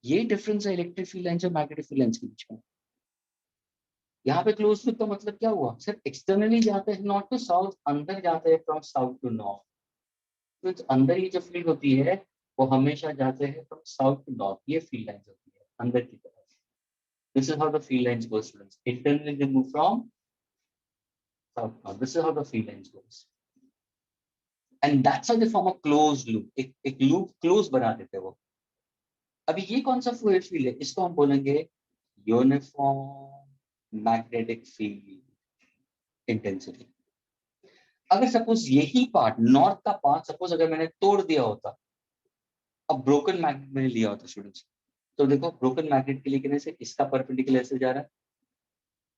ये डिफरेंस है इलेक्ट्रिक फील्ड लाइंस और मैग्नेटिक फील्ड लाइंस के बीच में. यहाँ पे क्लोज लूप का मतलब क्या हुआ? सर एक्सटर्नली जाते हैं नॉर्थ टू साउथ, अंदर जाते हैं फ्रॉम साउथ टू नॉर्थ. तो अंदर ही जो फील्ड होती है वो हमेशा जाते हैं फ्रॉम साउथ टू नॉर्थ. ये फील्ड लाइंस होती है अंदर की तरफ. This is how the field lines go students. Internally they move from south north. This is how the field lines goes. And that's how they form a closed loop. एक loop close बना देते हैं वो. अभी ये कौन सा fluid field है? इसको हम बोलेंगे यूनिफॉर्म मैग्नेटिक फील्ड इंटेंसिटी. अगर सपोज यही पार्ट नॉर्थ का पार्ट सपोज अगर मैंने तोड़ दिया होता, अब ब्रोकन मैग्नेट मैंने लिया होता स्टूडेंट्स, तो देखो ब्रोकन मैग्नेट के लिए से इसका परपेंडिकुलर ऐसे जा रहा है,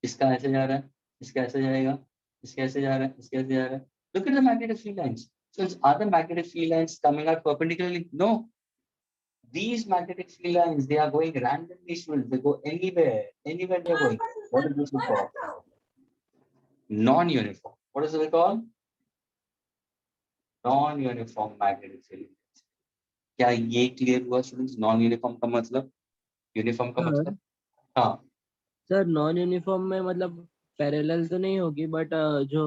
इसका ऐसे जा रहा है, इसका ऐसे जाएगा, इसका ऐसे जा रहा है, इसका ऐसे जा रहा है. Look at the magnetic field lines. So are the magnetic field lines coming out perpendicularly? No. These magnetic field lines, they are going randomly, students. They go anywhere they are going. What is this called? Non-uniform. What is it called? Non-uniform magnetic field. क्या ये clear हुआ students? Non uniform का मतलब, uniform का मतलब? हाँ sir, non uniform में मतलब पैरेलल तो नहीं होगी, बट जो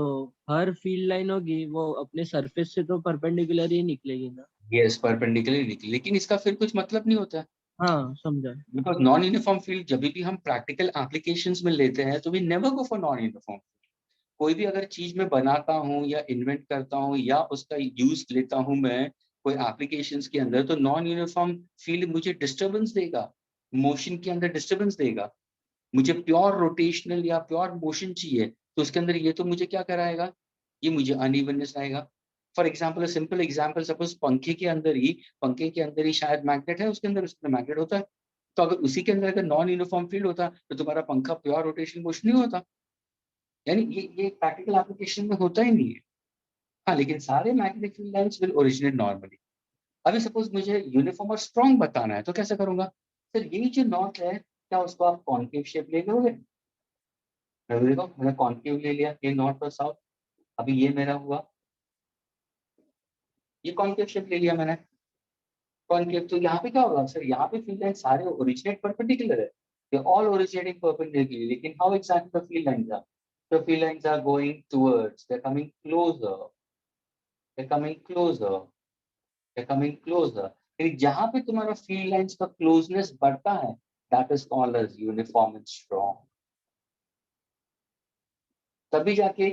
हर फील्ड लाइन होगी वो अपने सरफेस से तो परपेंडिकुलर ही निकलेगी ना. यस, परपेंडिकुलर निकली, लेकिन इसका फिर कुछ मतलब नहीं होता है. हाँ, समझा. बिकॉज नॉन यूनिफॉर्म फील्ड जब भी हम प्रैक्टिकल एप्लीकेशंस में लेते हैं तो we never go for non uniform. कोई भी अगर चीज में बनाता हूँ या इन्वेंट करता हूँ या उसका यूज लेता हूँ मैं कोई एप्लीकेशंस के अंदर, तो नॉन यूनिफॉर्म फील्ड मुझे डिस्टर्बेंस देगा, मोशन के अंदर डिस्टर्बेंस देगा. मुझे प्योर रोटेशनल या प्योर मोशन चाहिए, तो उसके अंदर ये तो मुझे क्या कराएगा? ये मुझे अनइवननेस आएगा. For example, simple example, suppose पंखे के अंदर ही शायद मैग्नेट है, उसके अंदर मैग्नेट होता है. तो अगर उसी के अंदर अगर नॉन यूनिफॉर्म फील्ड होता तो तुम्हारा पंखा प्योर रोटेशन मोशन नहीं होता. यानी ये प्रैक्टिकल एप्लीकेशन में होता ही नहीं है. हाँ, लेकिन सारे magnetic field lines will originate normally. अभी सपोज मुझे यूनिफॉर्म और स्ट्रॉन्ग बताना है तो कैसे करूंगा? सर ये जो नॉट है, क्या उसको आप कॉन्केव शेप ले लोगे? देखो मैंने कॉन्केव ले लिया, ये नॉर्थ और साउथ. अभी ये मेरा हुआ, ये कॉन्केव शेप ले लिया मैंने, कॉन्केव. तो यहाँ पे क्या होगा सर? यहाँ पे फील्ड लाइन सारे ओरिजिनेट परपेंडिकुलर है, दे ऑल ओरिजिनेटिंग परपेंडिकुलरली. लेकिन how exactly the field lines are? The field lines are going towards, they're coming closer, they're coming closer, they're coming closer. लेकिन जहाँ पे तुम्हारा फील्ड लाइंस का closeness बढ़ता है, that is called as uniform and strong. तभी जाके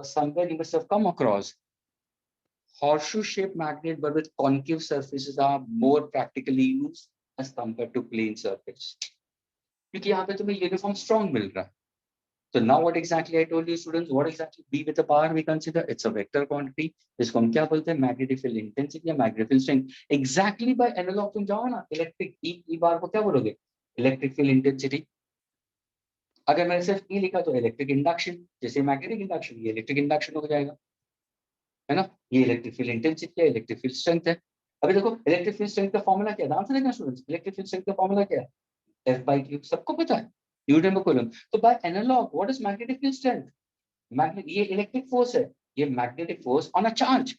somewhere you must have come across horseshoe shaped magnet but with concave surfaces are more practically used as compared to plane surface, क्योंकि यहाँ पे तुम्हें uniform strong मिल रहा है. So now what exactly I told you students, what exactly B with the power we consider? It's a vector quantity. इसको हम क्या बोलते हैं? Magnetic field intensity या magnetic field strength. Exactly by analog तुम जाओ ना, इलेक्ट्रिक E बार को क्या बोलोगे? Electric field intensity. अगर मैंने सिर्फ E लिखा तो इलेक्ट्रिक इंडक्शन, जैसे मैग्नेटिक इंडक्शन, ये इलेक्ट्रिक इंडक्शन हो जाएगा, है ना? ये इलेक्ट्रिक फील्ड इंटेंसिटी है, इलेक्ट्रिक फील्ड स्ट्रेंथ है. अभी देखो इलेक्ट्रिक फील्ड स्ट्रेंथ का फॉर्मूला क्या है? ध्यान से देखना स्टूडेंट्स, इलेक्ट्रिक फील्ड स्ट्रेंथ का फॉर्मूला क्या है? F/Q. सबको पता है, न्यूटन में कूलम. तो by analogue what is magnetic field strength? Magnet, ये इलेक्ट्रिक फोर्स है, ये magnetic force on a charge,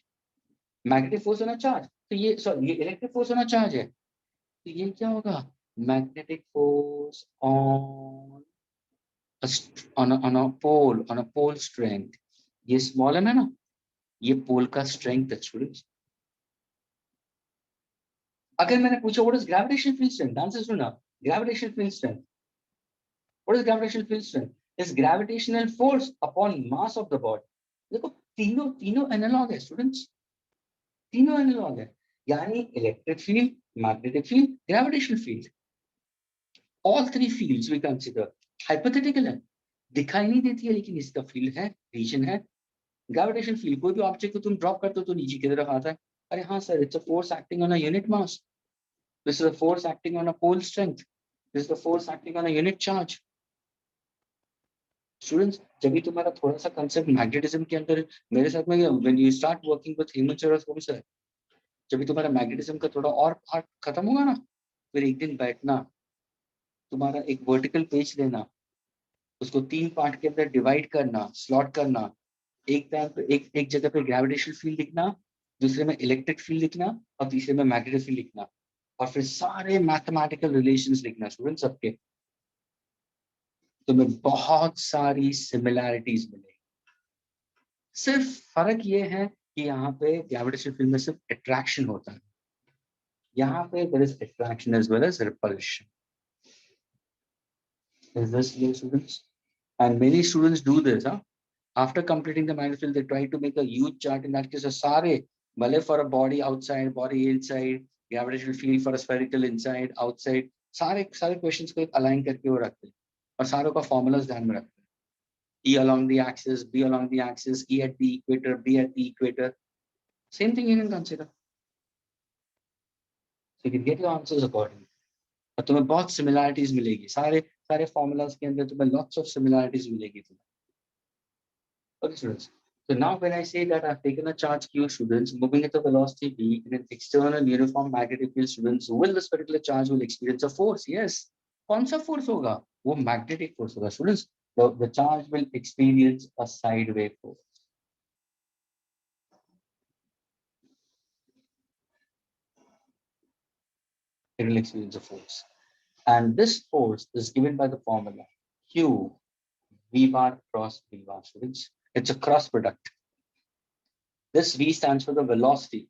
magnetic force on a charge. तो ये सॉरी, ये electric force on a charge है, तो ये क्या होगा? Magnetic force on on a pole strength. ये स्मॉल है ना, ये पोल का स्ट्रेंथ है स्टूडेंट्स. अगर मैंने पूछा what is gravitational field strength, ध्यान से सुनना, gravitational field strength, what is gravitational field strength? Is gravitational force upon mass of the body. देखो तीनों एनालॉग है स्टूडेंट्स, तीनों एनालॉग है. यानी electric field, magnetic field, gravitational field, all three fields we consider. Hypothetical है, दिखाई नहीं देती है लेकिन इसका फील्ड है, रीजन है। ग्रेविटेशनल फील्ड, कोई भी ऑब्जेक्ट को तुम ड्रॉप करते हो तो नीचे की तरफ आता है। अरे हाँ sir, it's a force acting on a unit mass, this is a force acting on a pole strength, this is a force acting on a unit charge. Students, जब भी तुम्हारा थोड़ा सा कंसेप्ट मैग्नेटिज्म के अंदर मेरे साथ में, when you start working with Hemant sir, जब भी तुम्हारा मैग्नेटिज्म का थोड़ा और पार्ट खत्म होगा ना, फिर एक दिन बैठना, तुम्हारा एक वर्टिकल पेज लेना, उसको 3 पार्ट के अंदर डिवाइड करना, स्लॉट करना, एक टाइम पे एक जगह पे ग्रेविटेशनल फील्ड लिखना, दूसरे में इलेक्ट्रिक फील्ड लिखना और तीसरे में मैग्नेटिक फील्ड लिखना, और फिर सारे मैथमेटिकल रिलेशंस लिखना स्टूडेंट सबके। तुम्हें बहुत सारी सिमिलैरिटीज मिलेगी। सिर्फ फर्क ये है कि यहाँ पे ग्रेविटेशनल फील्ड में सिर्फ अट्रैक्शन होता है, यहाँ पे there is attraction as well as repulsion. Is this clear, students? And many students do this, huh? After completing the magnetic field, they try to make a huge chart. In that case, सारे भले for a body outside, body inside, gravitational field for a spherical inside, outside, सारे questions को align करके वो रखते हैं और सारों का formulas ध्यान में रखते हैं। E along the axis, B along the axis, E at the equator, B at the equator. Same thing you can consider. So you can get your answers accordingly. और तुम्हें बहुत similarities मिलेगी, सारे formulas के अंदर तुम्हें lots of similarities मिलेगी तुम्हें। Okay, students. So now when I say that I've taken a charge Q, students, moving at a velocity V in an external uniform magnetic field, students, will this particular charge will experience a force? Yes. कौन सा force होगा? वो magnetic force होगा, students. The charge will experience a sideway force. It will experience a force. And this force is given by the formula Q V bar cross V bar, students. It's a cross product. This V stands for the velocity.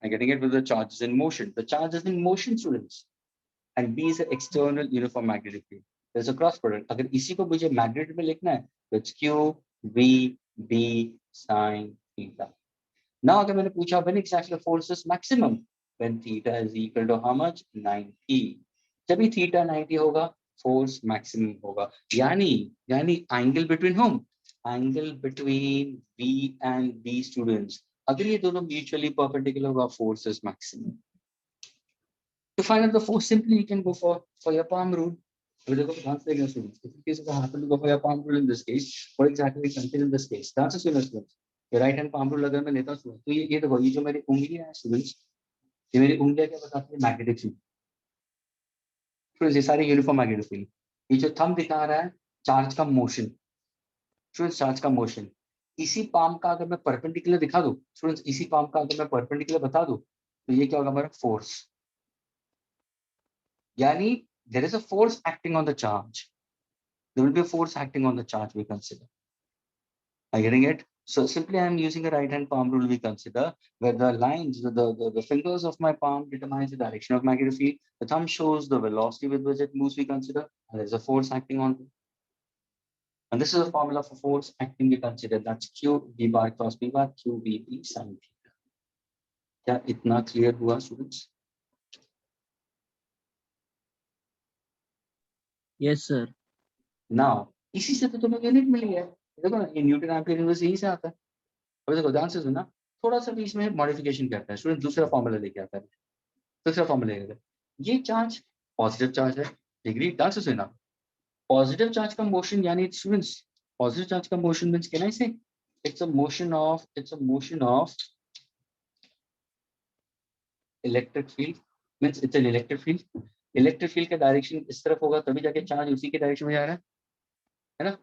I'm getting it with the charge is in motion. The charge is in motion, students. And B is an external uniform magnetic field. There's a cross product. अगर इसी को मुझे magnet में लिखना है, तो it's Q V B sin theta. Now अगर मैंने पूछा when exactly the force is maximum, when theta is equal to how much? 90. जब भी theta 90 होगा, force maximum होगा. यानी angle between whom? Angle between V and B, students. अगर ये दोनों mutually perpendicular होगा, force is maximum. To find out the force, simply you can go for your palm rule. If in case I happen to go for your palm rule in this case, what exactly we consider in this case? That's a students. The right hand palm rule अगर मैं लेता हूँ, तो ये देखो, ये जो मेरी उंगलियां हैं students, ये मेरी उंगलियां क्या बताती है? Magnetic field. स्टूडेंट्स, ये सारे यूनिफॉर्म मैग्नेटिक फील्ड। ये जो थंब दिखा रहा है, चार्ज का मोशन। स्टूडेंट्स, चार्ज का मोशन। इसी पाम का अगर मैं परपेंडिकुलर दिखा दूं, स्टूडेंट्स, इसी पाम का अगर मैं परपेंडिकुलर बता दूं, तो ये क्या होगा हमारा? Force. Yani, there is a force acting on the charge. There will be a force acting on the charge we consider. Are you getting it? So simply I am using a right hand palm rule we consider, where the lines, the fingers of my palm determines the direction of magnetic field. The thumb shows the velocity with which it moves we consider, and there is a force acting on it. And this is a formula for force acting we consider. That's Q V bar cross V bar, Q V B sin theta. क्या इतना clear हुआ students? Yes, sir. Now, इसी से तो तुम्हें unit मिली है। देखो ना, ये न्यूटन एम्पीयर यूनिवर्स यहीं से आता है। अब देखो ध्यान से सुनना, थोड़ा सा भी इसमें मॉडिफिकेशन करता है स्टूडेंट, दूसरा फॉर्मूला लेके आता है। दूसरा फॉर्मूला लेके आता है। ये चार्ज पॉजिटिव चार्ज है, डिग्री ध्यान से सुनना। पॉजिटिव चार्ज का मोशन यानी स्टूडेंट्स, पॉजिटिव चार्ज का motion means can I say it's a motion of electric field, means it's an electric field. Electric field का डायरेक्शन इस तरफ होगा, तभी जाके चार्ज उसी के डायरेक्शन में जा रहा है ना।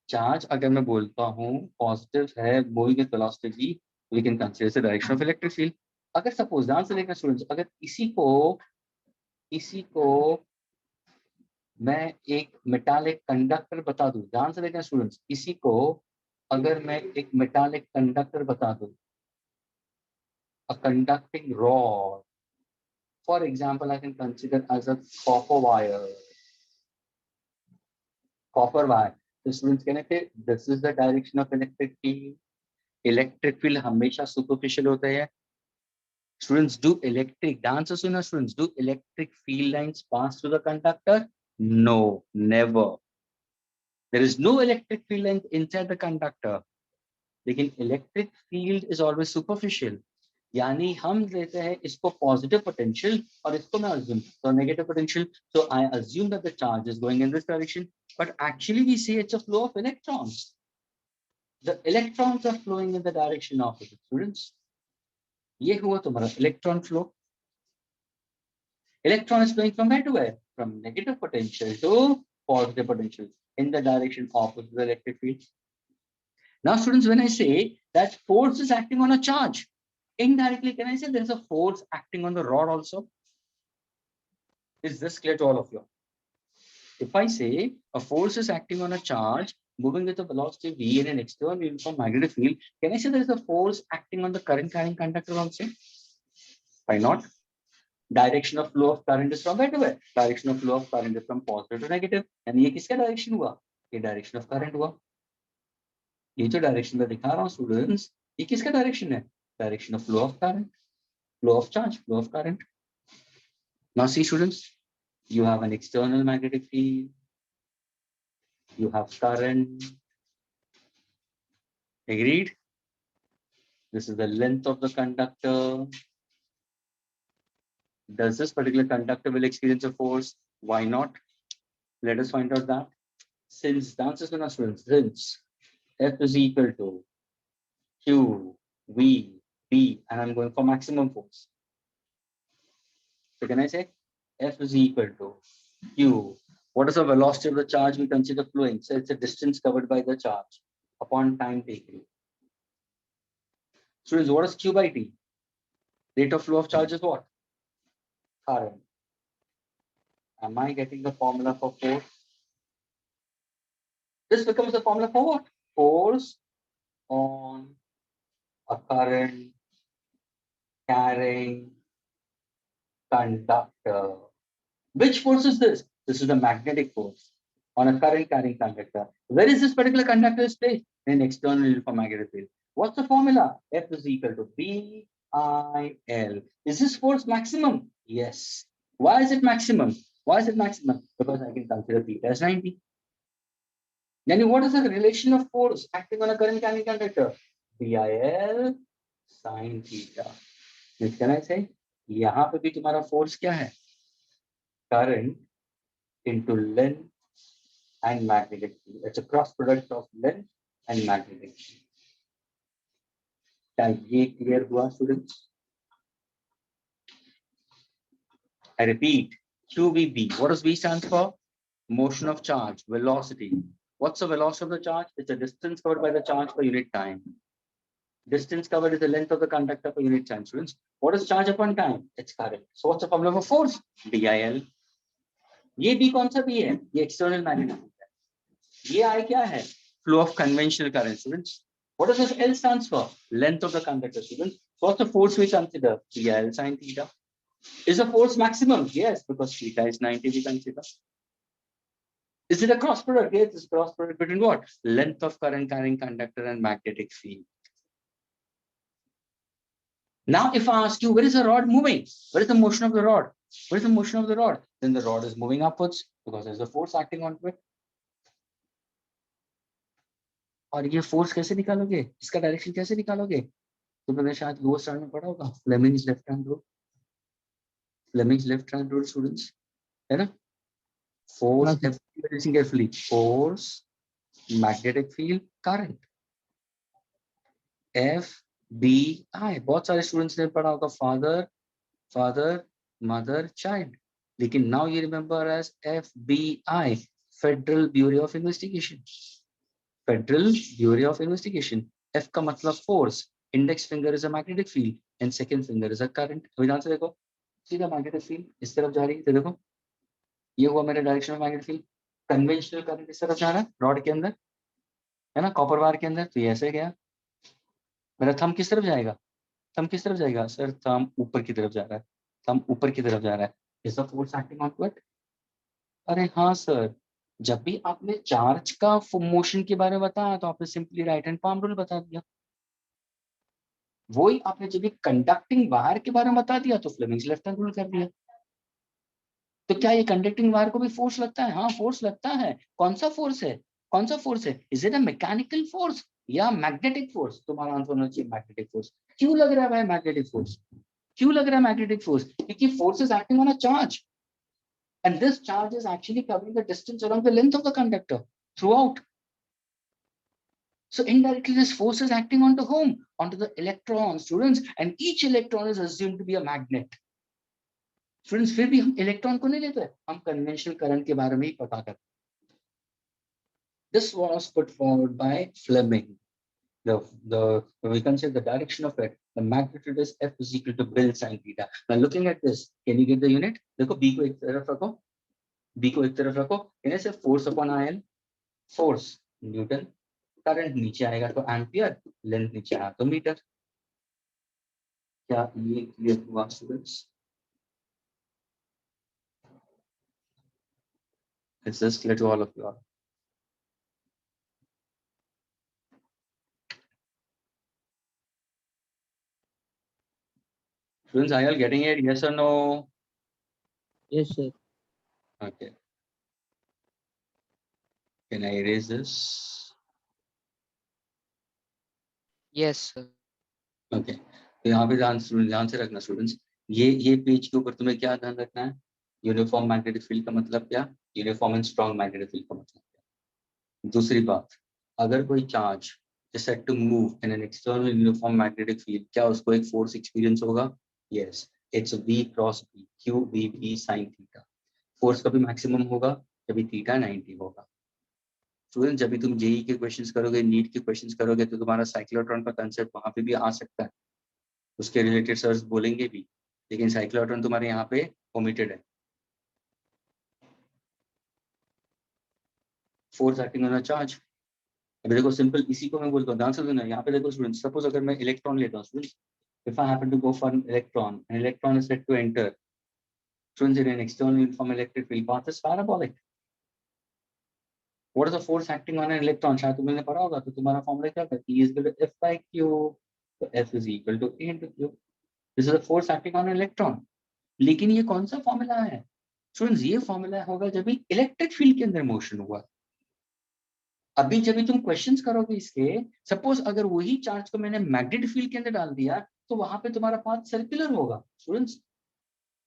चार्ज अगर मैं बोलता हूँ पॉजिटिव है, moving with velocity, we can consider the direction of electric field. अगर सपोज ध्यान से देखना स्टूडेंट्स, अगर इसी को मैं एक मेटालिक कंडक्टर बता दूं, ध्यान से देखना स्टूडेंट्स, इसी को अगर मैं एक मेटालिक कंडक्टर बता दूं, a conducting rod, for example I can consider as a copper wire, तो स्टूडेंट्स कहने थे this is the direction of electric field. Electric field हमेशा सुपरफिशियल होता है, Students, do electric, the answer sooner, students, do electric field lines pass through the conductor? No, never. There is no electric field line inside the conductor. लेकिन electric field is always superficial. यानी हम देते हैं इसको positive potential और इसको मैं assume so negative potential. So I assume that the charge is going in this direction, but actually we say it's a flow of electrons. The electrons are flowing in the direction of it, students. ये हुआ तुम्हारा electron flow. Electron is flowing from where to where? From negative potential to positive potential in the direction opposite the electric field. Now, students, when I say that force is acting on a charge, indirectly, can I say there is a force acting on the rod also? Is this clear to all of you? If I say a force is acting on a charge moving with a velocity v in an external uniform magnetic field, can I say there is a force acting on the current carrying conductor also? Why not? Direction of flow of current is from where to where? Direction of flow of current is from positive to negative. And ये किसका direction हुआ? ये direction of current हुआ. ये जो direction में दिखा रहा हूँ students, ये किसका direction है? Direction of flow of current, flow of charge, flow of current. Now see students, you have an external magnetic field, you have current. Agreed? This is the length of the conductor. Does this particular conductor will experience a force? Why not? Let us find out that. Since the answer is going to students, since F is equal to Q, V, B, and I'm going for maximum force. So can I say F is equal to Q? What is the velocity of the charge we consider flowing? So it's a distance covered by the charge upon time taken. Students, what is Q by T? Rate of flow of charge is what? Current. Am I getting the formula for force? This becomes the formula for what? Force on a current carrying conductor. Which force is this? This is the magnetic force on a current carrying conductor. Where is this particular conductor is placed? In an external uniform magnetic field. What's the formula? F is equal to B-I-L. Is this force maximum? Yes. Why is it maximum? Why is it maximum? Because I can consider theta as 90. Then what is the relation of force acting on a current carrying conductor? BIL sin theta. Which can I say? यहाँ पे भी तुम्हारा force क्या है? Current into length and magnetic field. It's a cross product of length and magnetic field. क्या ये clear हुआ students? I repeat, QVB. What does V stand for? Motion of charge, velocity. What's the velocity of the charge? It's the distance covered by the charge per unit time. Distance covered is the length of the conductor per unit time. Students, what is charge upon time? It's current. So what's the formula for force? BIL. ये B कौन सा B है? ये external magnetic field है. ये I क्या है? Flow of conventional current. Students, what does this L stands for? Length of the conductor. Students, so what's the force we consider? BIL sin theta. Is the force maximum? Yes, because theta is 90 we consider. Is it a cross product? Yes, it's a cross product between what? Length of current carrying conductor and magnetic field. Now, if I ask you, where is the rod moving? Where is the motion of the rod? Where is the motion of the rod? Then the rod is moving upwards because there's a force acting onto it. और ये force कैसे निकालोगे? इसका direction कैसे निकालोगे? तुमने शायद lower standard में पढ़ा होगा. Fleming's left hand rule. Fleming's left hand rule, students. है ना? Force, listen carefully. Force, magnetic field, current. FBI. बहुत सारे students ने पढ़ा होगा father, mother, child. लेकिन now you remember as FBI, Federal Bureau of Investigation. Federal Bureau of Investigation. F का मतलब force. Index finger is a magnetic field and second finger is a current. अभी ध्यान से देखो. See the magnetic field इस तरफ जा रही है. देखो. ये हुआ मेरा direction of magnetic field. Conventional current इस तरफ जा रहा है रॉड के अंदर, है ना, कॉपर वायर के अंदर. तो ये ऐसे गया. मेरा थंब किस तरफ जाएगा? थंब किस तरफ जाएगा? सर थंब ऊपर की तरफ जा रहा है. थंब ऊपर की तरफ जा रहा है. Is the force acting on it? अरे हाँ सर, जब भी आपने चार्ज का मोशन के बारे में बताया तो आपने simply write hand palm rule बता दिया. वही आपने जब कंडक्टिंग वायर के बारे में बता दिया तो फ्लेमिंग्स लेफ्ट हैंड रूल कर दिया। तो क्या ये कंडक्टिंग वायर को भी फोर्स लगता है? हाँ फोर्स लगता है। कौन सा फोर्स है? कौन सा फोर्स है? Is it a mechanical force या मैग्नेटिक फोर्स? तुम्हारा आंसर होना चाहिए मैग्नेटिक फोर्स। क्यों लग रहा है भाई मैग्नेटिक फोर्स? क्यों लग रहा है मैग्नेटिक फोर्स? क्योंकि force is acting on a charge and this charge is actually covering the distance along the length of the conductor throughout. So indirectly this force is acting onto whom? Onto the electron, students, and each electron is assumed to be a magnet. Students, फिर भी हम electron को नहीं लेते, हम conventional current के बारे में ही पता करते। This was put forward by Fleming. The we can say the direction of it. The magnitude is F is equal to Bill sin theta. Now looking at this, can you get the unit? देखो B को एक तरफ रखो, B को एक तरफ रखो, इन्हें से force upon IL, force Newton, current नीचे आएगा तो एम्पियर, लेंथ नीचे आया तो मीटर। क्या ये क्लियर हुआ students? Is this clear to all of you all? Students, are you all getting it? Yes or no? Yes, sir. Okay. Can I erase this? Yes, sir. Okay. तो यहाँ पे ध्यान से रखना स्टूडेंट्स, ये पेज के ऊपर तुम्हें क्या ध्यान रखना है? यूनिफॉर्म मैग्नेटिक फील्ड का मतलब क्या? Uniform and strong magnetic field का मतलब क्या? दूसरी बात, अगर कोई charge is set to move in an external uniform magnetic field, क्या उसको एक फोर्स एक्सपीरियंस होगा? Yes, it's V cross B, Q V B sin theta. Force कभी मैक्सिमम होगा जब थीटा 90 होगा। स्टूडेंट, जब भी तुम जेई के क्वेश्चंस करोगे, नीट के क्वेश्चंस करोगे, तो तुम्हारा साइक्लोट्रॉन का कंसेप्ट वहां पे भी आ सकता है, उसके रिलेटेड सर्च बोलेंगे भी, लेकिन साइक्लोट्रॉन तुम्हारे यहाँ पे ओमिटेड है। Force acting on a charge. अभी देखो सिंपल इसी को मैं बोलता हूँ, ध्यान से सुनो। यहाँ पे देखो स्टूडेंट, सपोज अगर मैं इलेक्ट्रॉन लेता हूँ student, if I happen to go for an electron is set to enter, students, in an external uniform electric field path is parabolic. What is the force acting on an electron? शायद तुमने पढ़ा होगा, तो तुम्हारा formula क्या था? E is equal to F by Q, तो F is equal to A into Q. This is the force acting on an electron. लेकिन ये कौन सा फॉर्मूला है स्टूडेंट्स? ये फॉर्मूला होगा जब भी इलेक्ट्रिक फील्ड के अंदर मोशन हुआ। अभी जब भी तुम क्वेश्चंस करोगे इसके, सपोज अगर वही चार्ज को मैंने मैग्नेटिक फील्ड के अंदर डाल दिया, तो वहां पे तुम्हारा पाथ सर्कुलर होगा students,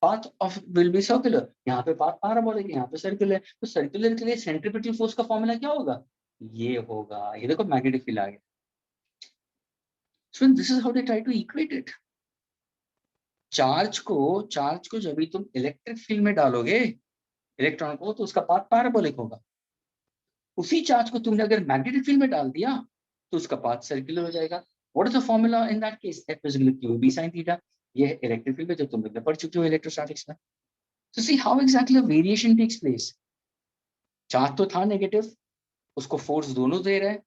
path of will be circular. यहाँ पे पाथ पैराबोलिक, यहाँ पे सर्कुलर। तो सर्कुलर के लिए सेंट्रीपिटल फोर्स का फॉर्मूला क्या होगा? ये होगा, ये देखो मैग्नेटिक फील्ड आ गया। Student, this is how they try to equate it. Charge को जब भी तुम इलेक्ट्रिक फील्ड में डालोगे इलेक्ट्रॉन को, तो उसका पाथ पैराबोलिक होगा। उसी चार्ज को तुमने अगर मैग्नेटिक फील्ड में डाल दिया तो उसका पाथ सर्कुलर हो जाएगा। What is the formula in that case? F is equal to QB sin theta। ये है इलेक्ट्रिक फील्ड में, जो तुम लोग पढ़ चुके हो इलेक्ट्रोस्टैटिक्स में। So see how exactly a variation takes place. Charge तो था नेगेटिव, उसको फोर्स दोनों दे रहे हैं।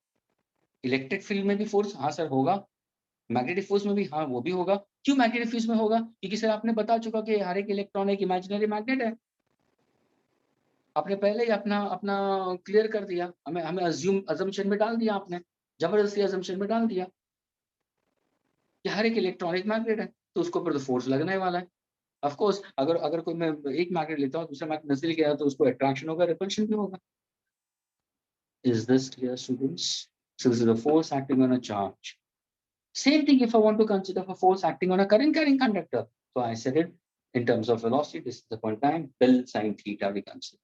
इलेक्ट्रिक फील्ड में भी फोर्स, हाँ सर होगा। मैग्नेटिक फोर्स में भी, हाँ वो भी होगा। क्यों मैग्नेटिक फील्ड में होगा? क्योंकि सर आपने बता चुका कि हर एक इलेक्ट्रॉन एक इमेजिनरी मैग्नेट है। आपने पहले ही अपना अपना क्लियर कर दिया, हमें हमें अजम्पशन में डाल दिया, आपने जबरदस्ती अजम्पशन में डाल दिया कि हर एक इलेक्ट्रॉनिक मैग्नेट है, तो उसके ऊपर तो फोर्स लगने वाला है। ऑफ कोर्स अगर अगर कोई मैं एक मैग्नेट लेता हूँ, दूसरा मैग्नेट नजदीक गया, तो उसको अट्रैक्शन होगा, रिपल्शन भी होगा। Is this clear students? So this is the force acting on a charge. Same thing if I want to consider a force acting on a current carrying conductor, so I said it in terms of velocity, this is the point time, Bill sin theta we consider,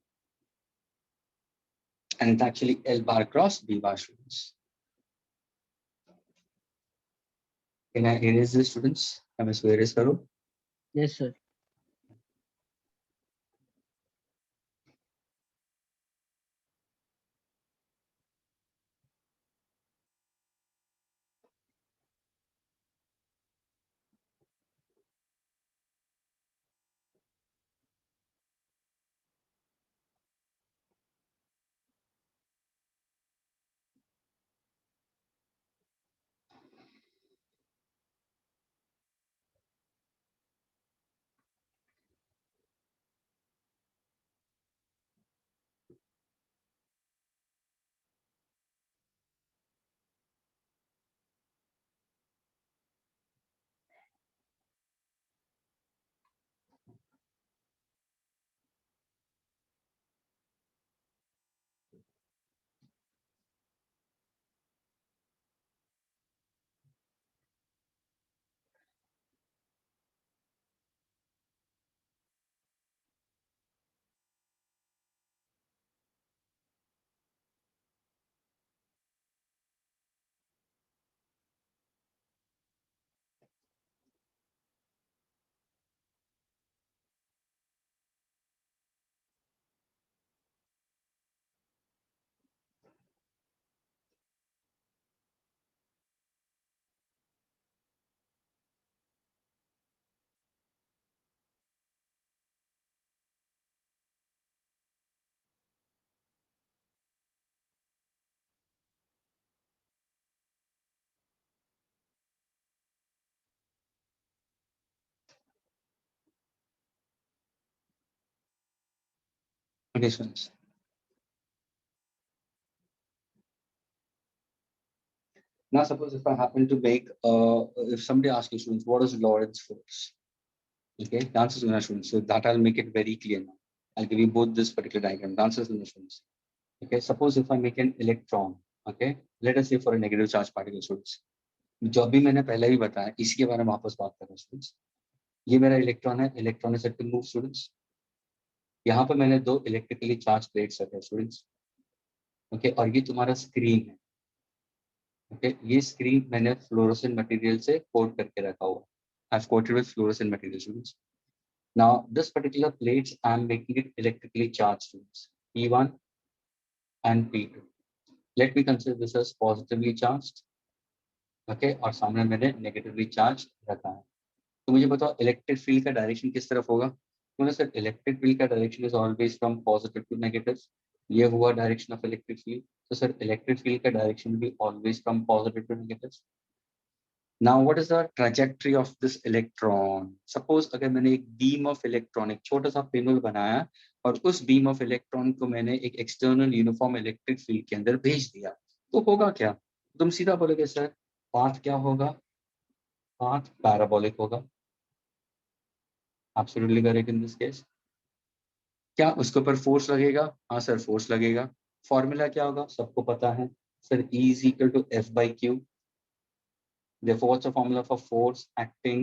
and it's actually L bar cross B bar students. Can I erase this students? I'm इसको erase करो। Yes, sir. Okay, students. Now, suppose if I happen to make, if somebody asks you, students, what is Lorentz force? Okay, the answer is going to students. So that I'll make it very clear now. I'll give you both this particular diagram. The answer is going to students. Okay, suppose if I make an electron, okay, let us say for a negative charge particle, students. जो अभी मैंने पहले भी बताया, इसके बारे में वापस बात कर रहा हूँ, students. ये मेरा इलेक्ट्रॉन है, electron is set to move, students. यहाँ पर मैंने दो इलेक्ट्रिकली चार्ज प्लेट्स रखे हैं, स्टूडेंट्स. ओके, और ये तुम्हारा स्क्रीन है. ओके, ये स्क्रीन मैंने फ्लोरोसेंट मटेरियल से कोट करके रखा हुआ. I've coated with fluorescent material, students. Now, this particular plates, I'm making it electrically charged, students. P1 and P2. Let me consider this as positively charged. Okay, और सामने मैंने negatively charged रखा है. तो मुझे बताओ इलेक्ट्रिक फील्ड का direction किस तरफ होगा? तो सर इलेक्ट्रिक फील्ड का direction is always from positive to negative. ये हुआ डायरेक्शन ऑफ इलेक्ट्रिक फील्ड. तो सर इलेक्ट्रिक फील्ड का डायरेक्शन भी always from positive to negative. Now what is the trajectory of this electron? Suppose अगर मैंने एक beam of electron, एक छोटा सा पिनोल बनाया और उस बीम ऑफ इलेक्ट्रॉन को मैंने एक एक्सटर्नल यूनिफॉर्म इलेक्ट्रिक फील्ड के अंदर भेज दिया, तो होगा क्या? तुम सीधा बोलोगे सर पाथ क्या होगा? पाथ पैराबोलिक होगा. Absolutely correct in this case. क्या उसके ऊपर फोर्स लगेगा? हाँ सर फोर्स लगेगा. फॉर्मूला क्या होगा? सबको पता है sir, E is equal to F by Q. Therefore, what's the formula for force acting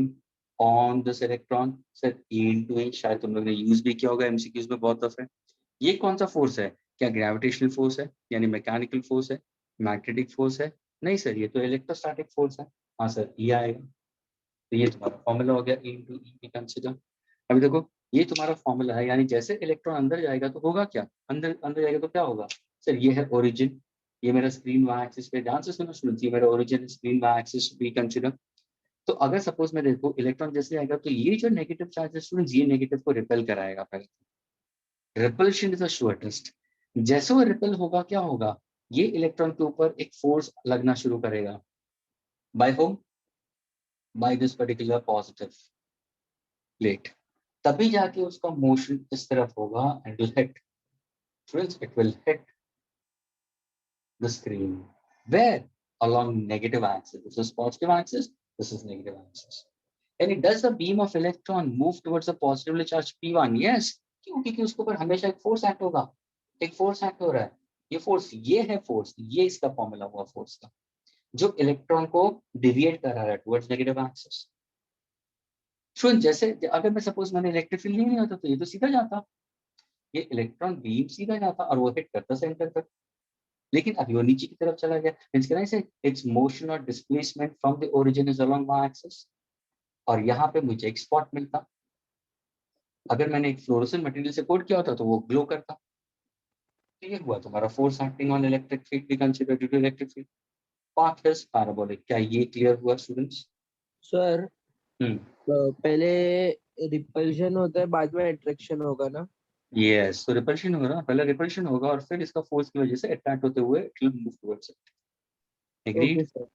on this electron? Sir E into E. शायद तुम लोग ने यूज भी किया होगा MCQs में बहुत दफे. ये कौन सा फोर्स है? क्या ग्रेविटेशनल फोर्स है, यानी मैकेनिकल फोर्स है, मैग्नेटिक फोर्स है? नहीं सर, ये तो इलेक्ट्रोस्टैटिक फोर्स है. हाँ सर E आएगा. तो ये तुम्हारा फॉर्मूला हो गया E into E. कंसिडर. अभी देखो ये तुम्हारा फॉर्मूला है, यानी जैसे इलेक्ट्रॉन अंदर जाएगा तो होगा क्या? अंदर अंदर जाएगा तो क्या होगा? सर ये है ओरिजिन, ये मेरा स्क्रीन वाई एक्सिस पे. ध्यान से सुनो स्टूडेंट्स, ये मेरा ओरिजिन स्क्रीन वाई एक्सिस भी कंसीडर. तो अगर सपोज मैं देखो इलेक्ट्रॉन जैसे आएगा तो ये जो नेगेटिव चार्ज है स्टूडेंट्स, ये नेगेटिव को रिपेल कराएगा. पहले repulsion is a sure test. जैसे वो रिपेल होगा क्या होगा? ये इलेक्ट्रॉन के ऊपर एक फोर्स लगना शुरू करेगा. By whom? By this particular positive plate. तभी जाके उसका मोशन इस तरफ होगा and will hit. Friends, it will hit the screen. Where? Along negative axis. This is positive axis, this is negative axis. And it does the beam of electron move towards the positively charged P1? Yes. क्यों? क्योंकि उसके ऊपर हमेशा एक force act होगा. एक force act हो रहा है. ये फोर्स, ये है फोर्स, ये इसका फॉर्मूला हुआ फोर्स का, जो इलेक्ट्रॉन को डिविएट करा रहा है टुवर्ड्स नेगेटिव एक्सिस. सुन, जैसे अगर मैं सपोज मैंने इलेक्ट्रिक फील्ड नहीं होता तो ये तो सीधा जाता, ये इलेक्ट्रॉन बीम सीधा जाता और वो हिट करता सेंटर पर. लेकिन अभी वो नीचे की तरफ चला गया. Means can I say its motion और displacement from the origin is along y axis. और यहाँ पे मुझे एक स्पॉट मिलता. अगर मैंने एक फ्लोरोसेंट मटेरियल से कोट किया होता तो वो ग्लो करता. तो ये हुआ तुम्हारा force acting on electric field be considered due to electric field. Path is parabolic. क्या ये क्लियर हुआ स्टूडेंट्स? सर पहले रिपल्शन होता है, बाद में अट्रैक्शन होगा ना? यस, तो रिपल्शन होगा ना, पहले रिपल्शन होगा और फिर इसका फोर्स की वजह से अट्रैक्ट होते हुए it will move towards it. Agreed? Okay sir.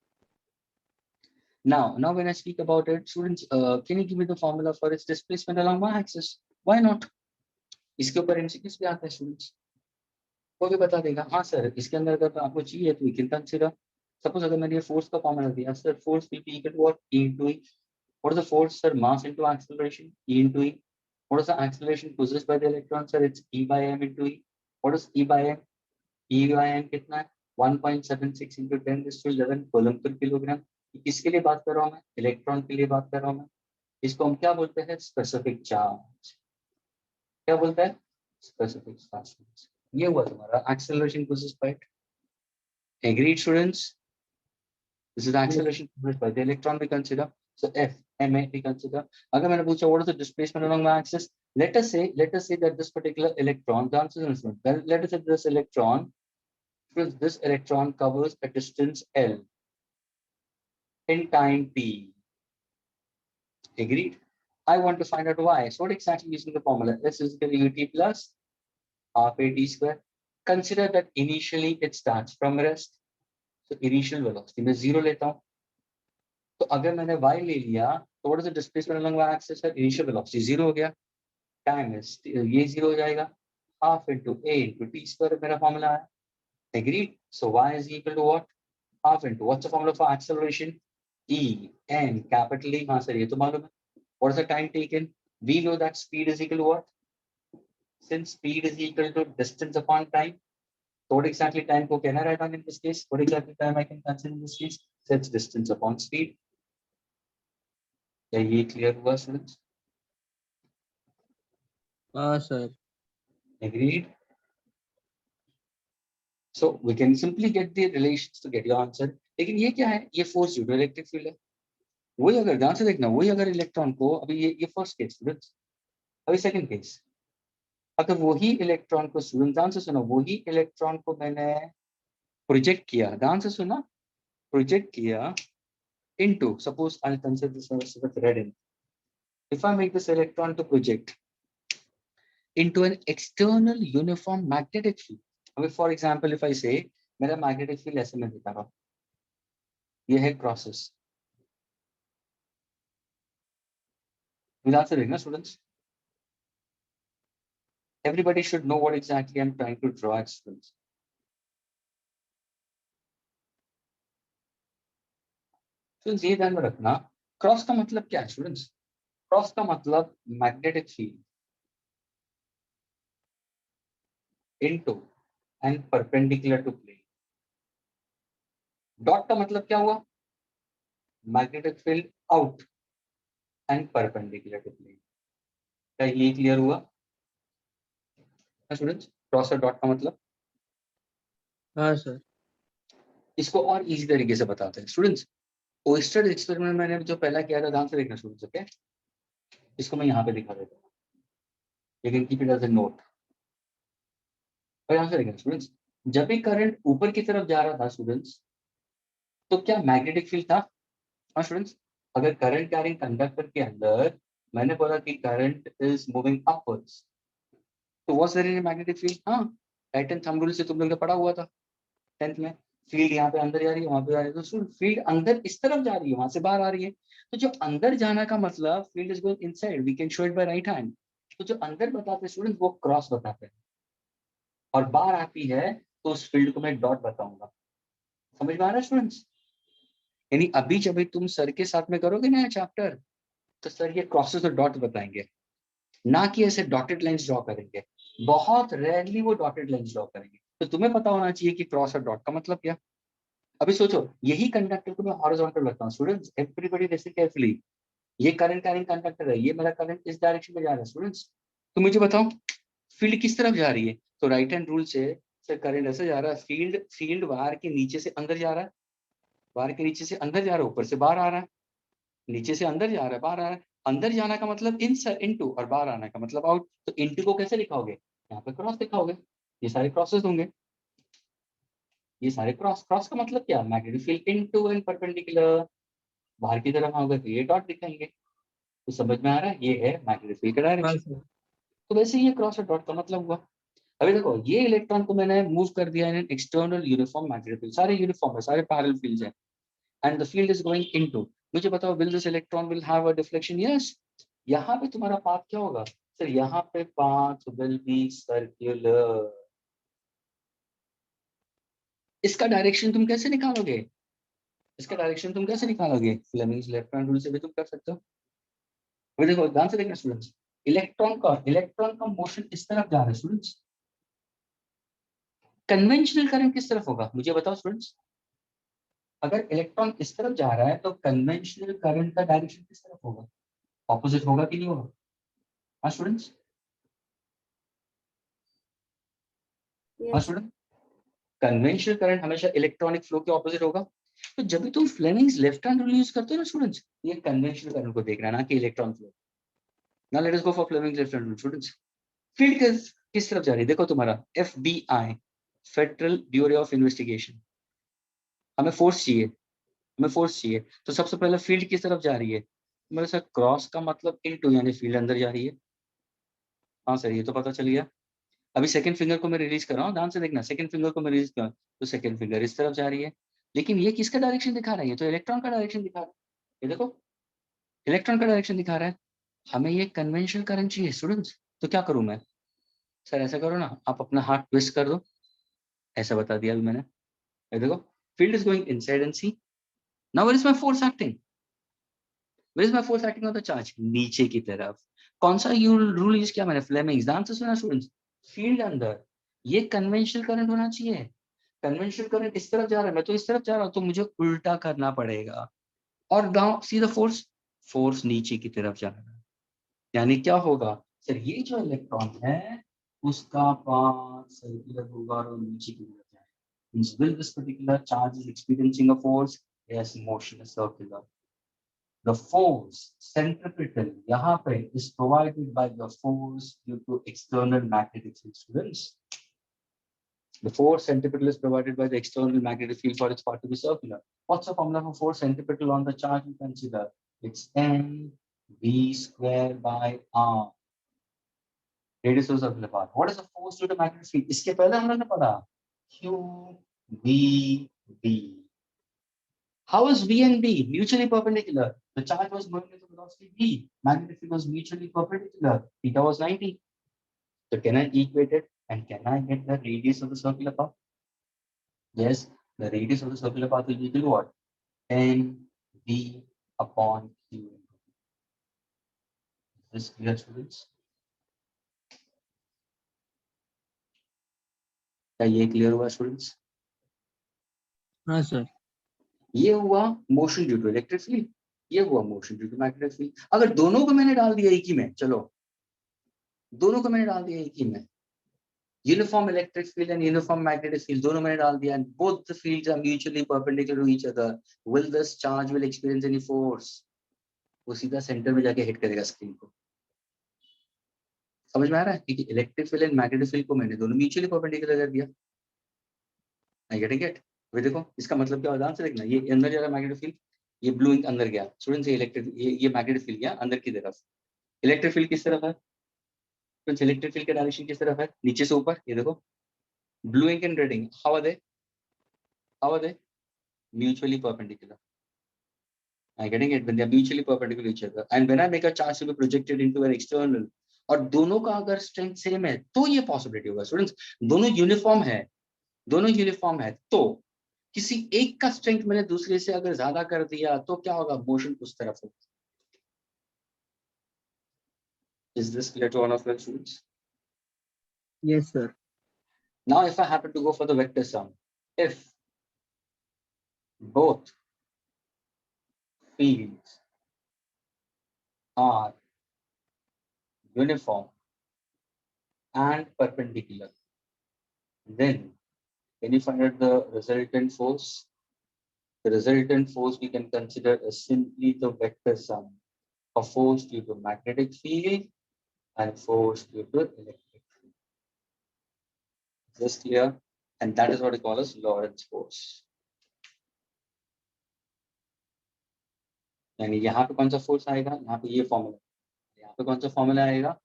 Now when I speak about it, students, can you give me the formula for its displacement along y-axis? Why not? इसके ऊपर MCQs भी आता है स्टूडेंट्स, वो भी बता देगा. हाँ सर, इसके अंदर अगर आपको चाहिए तो we can consider. सपोज अगर मैंने ये फोर्स का फॉर्मूला दिया, sir force will be equal to what? E into E. What is the force, sir? Mass into acceleration, E into E. What is the acceleration possessed by the electron, sir? It's E by m into E. What is E by m? E by m कितना है? 1.76 into 10⁻11 coulomb per kilogram. किसके लिए बात कर रहा हूँ मैं? Electron के लिए बात कर रहा हूँ मैं. इसको हम क्या बोलते हैं? Specific charge. क्या बोलता है? Specific charge. ये हुआ तुम्हारा acceleration possessed by it. Agreed students? This is the acceleration possessed by the electron we consider. So F, ma we consider. अगर मैंने पूछा what is the displacement along the axis? Let us say that this particular electron, the answer is well, let us say this electron covers a distance L in time t. Agreed? I want to find out why. So what exactly using the formula? S is equal to ut plus half a t square. Consider that initially it starts from rest. So initial velocity मैं 0 लेता हूँ. तो अगर मैंने y ले लिया तो what is the displacement along y axis है? Initial velocity 0 हो गया. Time is ये 0 हो जाएगा. half into a into t square मेरा formula है. Agreed? So y is equal to what? Half into what's the formula for acceleration? E n capital E. हाँ sir ये तो मालूम है. What is the time taken? We know that speed is equal to what? Since speed is equal to distance upon time, so what exactly time को कहना write down in this case? What exactly time I can consider in this case? So it's distance upon speed. क्या ये clear हुआ students? हाँ sir. Agreed? So we can simply get the relations to get your answer. लेकिन ये क्या है? ये force due to electric field है. वही अगर ध्यान से देखना, वही अगर इलेक्ट्रॉन को अभी ये फर्स्ट केस स्टूडेंट्स, अभी सेकंड केस, अगर वही इलेक्ट्रॉन को स्टूडेंट ध्यान से सुनो, वही इलेक्ट्रॉन को मैंने प्रोजेक्ट किया, ध्यान से सुना, प्रोजेक्ट किया into, suppose I'll consider this as with red ink. If I make this electron to project into an external uniform magnetic field, अभी for example if I say मेरा magnetic field ऐसे मैं दिखा रहा हूँ, ये है क्रॉसेस, ध्यान से देखना students. Everybody should know what exactly I'm trying to draw, students. Students ये ध्यान में रखना, क्रॉस का मतलब क्या है स्टूडेंट्स? क्रॉस का मतलब magnetic field into and perpendicular to plane. Dot का मतलब क्या हुआ? Magnetic field out and perpendicular to plane. क्या ये क्लियर हुआ स्टूडेंट्स? क्रॉस और डॉट का मतलब. हाँ सर. इसको और इजी तरीके से बताते हैं स्टूडेंट्स. ओयस्टर एक्सपेरिमेंट मैंने जो पहला किया था, ध्यान से देखना स्टूडेंट्स. ओके, इसको मैं यहाँ पे दिखा देता हूँ, लेकिन keep it as a note. और यहाँ से देखना स्टूडेंट्स, जब भी करंट ऊपर की तरफ जा रहा था स्टूडेंट्स, तो क्या मैग्नेटिक फील्ड था? हाँ स्टूडेंट्स, अगर करंट कैरिंग कंडक्टर के अंदर मैंने बोला कि करंट इज मूविंग अपवर्ड्स, तो was there any magnetic field? हाँ, राइट हैंड थंब रूल से तुम लोग ने पढ़ा हुआ था 10th में. फील्ड यहाँ पे अंदर जा रही है, वहां पे जा रही है, तो फील्ड अंदर इस तरफ जा रही है, वहां से बाहर आ रही है. तो जो अंदर जाना का मतलब field is going inside, we can show it by right hand. तो जो अंदर बताते हैं स्टूडेंट वो क्रॉस बताते हैं, और बाहर आती है तो उस फील्ड को मैं डॉट बताऊंगा. समझ में आ रहा है स्टूडेंट्स? यानी अभी जब तुम सर के साथ में करोगे ना चैप्टर, तो सर ये क्रॉसेस और डॉट बताएंगे, ना कि ऐसे डॉटेड लाइंस ड्रॉ करेंगे. बहुत रेयरली वो डॉटेड लाइंस ड्रॉ करेंगे. तो तुम्हें पता होना चाहिए कि क्रॉस और डॉट का मतलब क्या. अभी सोचो, यही कंडक्टर को मैं हॉरिजॉन्टल रखता हूँ स्टूडेंट्स, एवरीबॉडी लिसन केयरफुली. ये करंट कैरिंग कंडक्टर है, ये मेरा करंट इस डायरेक्शन में जा रहा है स्टूडेंट्स. तो मुझे बताओ फील्ड किस तरफ जा रही है? तो राइट हैंड रूल से करंट ऐसे जा रहा है, फील्ड वायर के नीचे से अंदर जा रहा है, वायर के नीचे से अंदर जा रहा है, ऊपर से बाहर आ रहा है, नीचे से अंदर जा रहा है, बाहर आ रहा है. अंदर जाना का मतलब इनटू, और बाहर आने का मतलब आउट. तो इनटू को कैसे लिखाओगे? यहाँ पे क्रॉस लिखाओगे. ये सारे क्रॉसेस होंगे, ये सारे क्रॉस. क्रॉस का मतलब क्या? Magnetic field into and perpendicular. बाहर की तरफ आओगे तो ये डॉट दिखाएंगे. तो समझ में आ रहा है, ये है मैग्नेटिक फील्ड का हाँ डायरेक्शन. सर. तो वैसे ये क्रॉस और डॉट का मतलब हुआ. अभी देखो, ये इलेक्ट्रॉन को मैंने मूव कर दिया इन एक्सटर्नल यूनिफॉर्म मैग्नेटिक फील्ड. सारे यूनिफॉर्म है, सारे पैरेलल फील्ड्स हैं, and the field is going into. मुझे बताओ, will this electron will have a deflection? Yes. यहाँ पे तुम्हारा पाथ क्या होगा सर? यहाँ पे पाथ विल बी सर्कुलर. इसका डायरेक्शन तुम कैसे निकालोगे? इसका डायरेक्शन तुम कैसे निकालोगे? फ्लेमिंग्स लेफ्ट हैंड रूल से भी तुम कर सकते हो. अभी देखो ध्यान से देखना स्टूडेंट्स, इलेक्ट्रॉन का मोशन इस तरफ जा रहा है स्टूडेंट्स. कन्वेंशनल करंट किस तरफ होगा? मुझे बताओ स्टूडेंट्स. अगर इलेक्ट्रॉन इस तरफ जा रहा है तो कन्वेंशनल करंट का डायरेक्शन किस तरफ होगा? ऑपोजिट होगा कि नहीं होगा? हाँ स्टूडेंट्स, हाँ Yes. स्टूडेंट, कन्वेंशनल करंट हमेशा इलेक्ट्रॉनिक फ्लो के ऑपोजिट होगा. तो जब भी तुम Fleming's left hand rule use करते हो ना स्टूडेंट्स, ये कन्वेंशनल करंट को देखना, ना कि electron flow. Now let us go for Fleming's left hand rule students. Field किस तरफ जा रही है? देखो तुम्हारा FBI, federal bureau of investigation. हमें फोर्स चाहिए, हमें फोर्स चाहिए. तो सबसे पहले फील्ड किस तरफ जा रही है? मेरे साथ क्रॉस का मतलब इनटू, यानी फील्ड अंदर जा रही है. हाँ सर, ये तो पता चल गया. अभी सेकंड फिंगर को मैं रिलीज कर रहा हूँ, ध्यान से देखना. सेकंड फिंगर को मैं रिलीज कर रहा हूँ, तो सेकंड फिंगर इस तरफ जा रही है. लेकिन ये किसका डायरेक्शन दिखा रहा है? ये तो इलेक्ट्रॉन का डायरेक्शन दिखा रहा है. ये देखो, इलेक्ट्रॉन का डायरेक्शन दिखा रहा है. हमें ये कन्वेंशनल करंट चाहिए स्टूडेंट्स. तो क्या करूं मैं? सर ऐसा करो ना, आप अपना हाथ ट्विस्ट कर दो, ऐसा बता दिया अभी मैंने। ये देखो, field is going inside and see. Now where is my force acting? Where is my force acting on the charge? नीचे की तरफ। कौन सा रूल यूज किया मैंने? फ्लेमिंग्स। ध्यान से सुना स्टूडेंट्स, फील्ड अंदर, ये कन्वेंशनल करंट होना चाहिए। कन्वेंशनल करंट इस तरफ जा रहा है, मैं तो इस तरफ जा रहा हूँ, तो मुझे उल्टा करना पड़ेगा। और now see the force, force नीचे की तरफ जा रहा है। यानी क्या होगा सर, ये जो इलेक्ट्रॉन है उसका पाथ सर्कुलर होगा और नीचे की तरफ जाएगा। Means will this particular charge is experiencing a force? Yes, motion is circular. The force centripetal यहाँ पे is provided by the force due to external magnetic field. Students, the force centripetal is provided by the external magnetic field for its part to be circular. What's the formula for force centripetal on the charge? You consider it's mv square by r. Radius of the circular path. What is the force due to magnetic field? इसके पहले हमने पढ़ा q v b. How is v and b mutually perpendicular? The charge was moving with the velocity v. Magnetic field was mutually perpendicular. Theta was 90. So can I equate it and can I get the radius of the circular path? Yes, the radius of the circular path will be equal to what? mv upon q. Is this clear, students? क्या ये clear हुआ students? हाँ sir. ये हुआ motion due to electric field, ये हुआ motion due to magnetic field. अगर दोनों को मैंने डाल दिया एक ही में, चलो दोनों को मैंने डाल दिया एक ही में, uniform electric field and uniform magnetic field दोनों मैंने डाल दिया, and both the fields are mutually perpendicular to each other, will this charge will experience any force? वो सीधा सेंटर में जाके हिट करेगा स्क्रीन को। समझ में आ रहा है? क्योंकि electric field and magnetic field को मैंने दोनों म्यूचुअली परपेंडिकुलर कर दिया। I getting it? वे देखो इसका मतलब क्या होगा, ध्यान से देखना, ये अंदर जा रहा मैग्नेटिक फील्ड, ये ब्लू इंक अंदर गया स्टूडेंट्स, ये इलेक्ट्रिक ये मैग्नेटिक फील्ड गया अंदर की तरफ। इलेक्ट्रिक फील्ड किस तरफ है? इलेक्ट्रिक फील्ड का डायरेक्शन किस तरफ है? नीचे से ऊपर। ये देखो blue ink and red ink, how are they mutually perpendicular? I getting it? When they are mutually perpendicular to each other and when I make a charge to be projected into an external, और दोनों का अगर strength same है तो ये possibility होगा students, दोनों uniform है, दोनों यूनिफॉर्म है तो किसी एक का स्ट्रेंथ मैंने दूसरे से अगर ज्यादा कर दिया तो क्या होगा, मोशन उस तरफ होगा। Is this clear to all of you students? Yes sir. Now if I happen to go for the vector sum, if both fields are uniform and perpendicular, then can you find out the resultant force? The resultant force we can consider as simply the vector sum of force due to magnetic field and force due to electric field. Is this clear? And that is what we call as Lorentz force. यानी यहाँ पे कौन सा force आएगा, यहाँ पे ये formula, यहाँ पे कौन सा फॉर्मूला आएगा,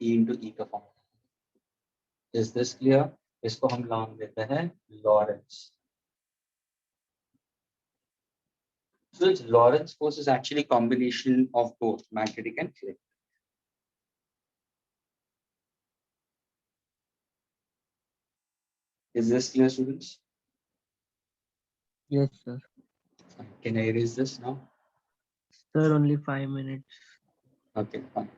E into E का फॉर्मूला। Is this clear? इसको हम नाम देते हैं Lawrence. So its Lorentz force is actually a combination of both magnetic and electric. Is this clear, students? Yes sir. Can I erase this now? Sir, only 5 minutes. Okay, fine.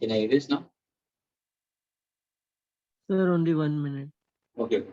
Can I erase now? Sir, only 1 minute. Okay.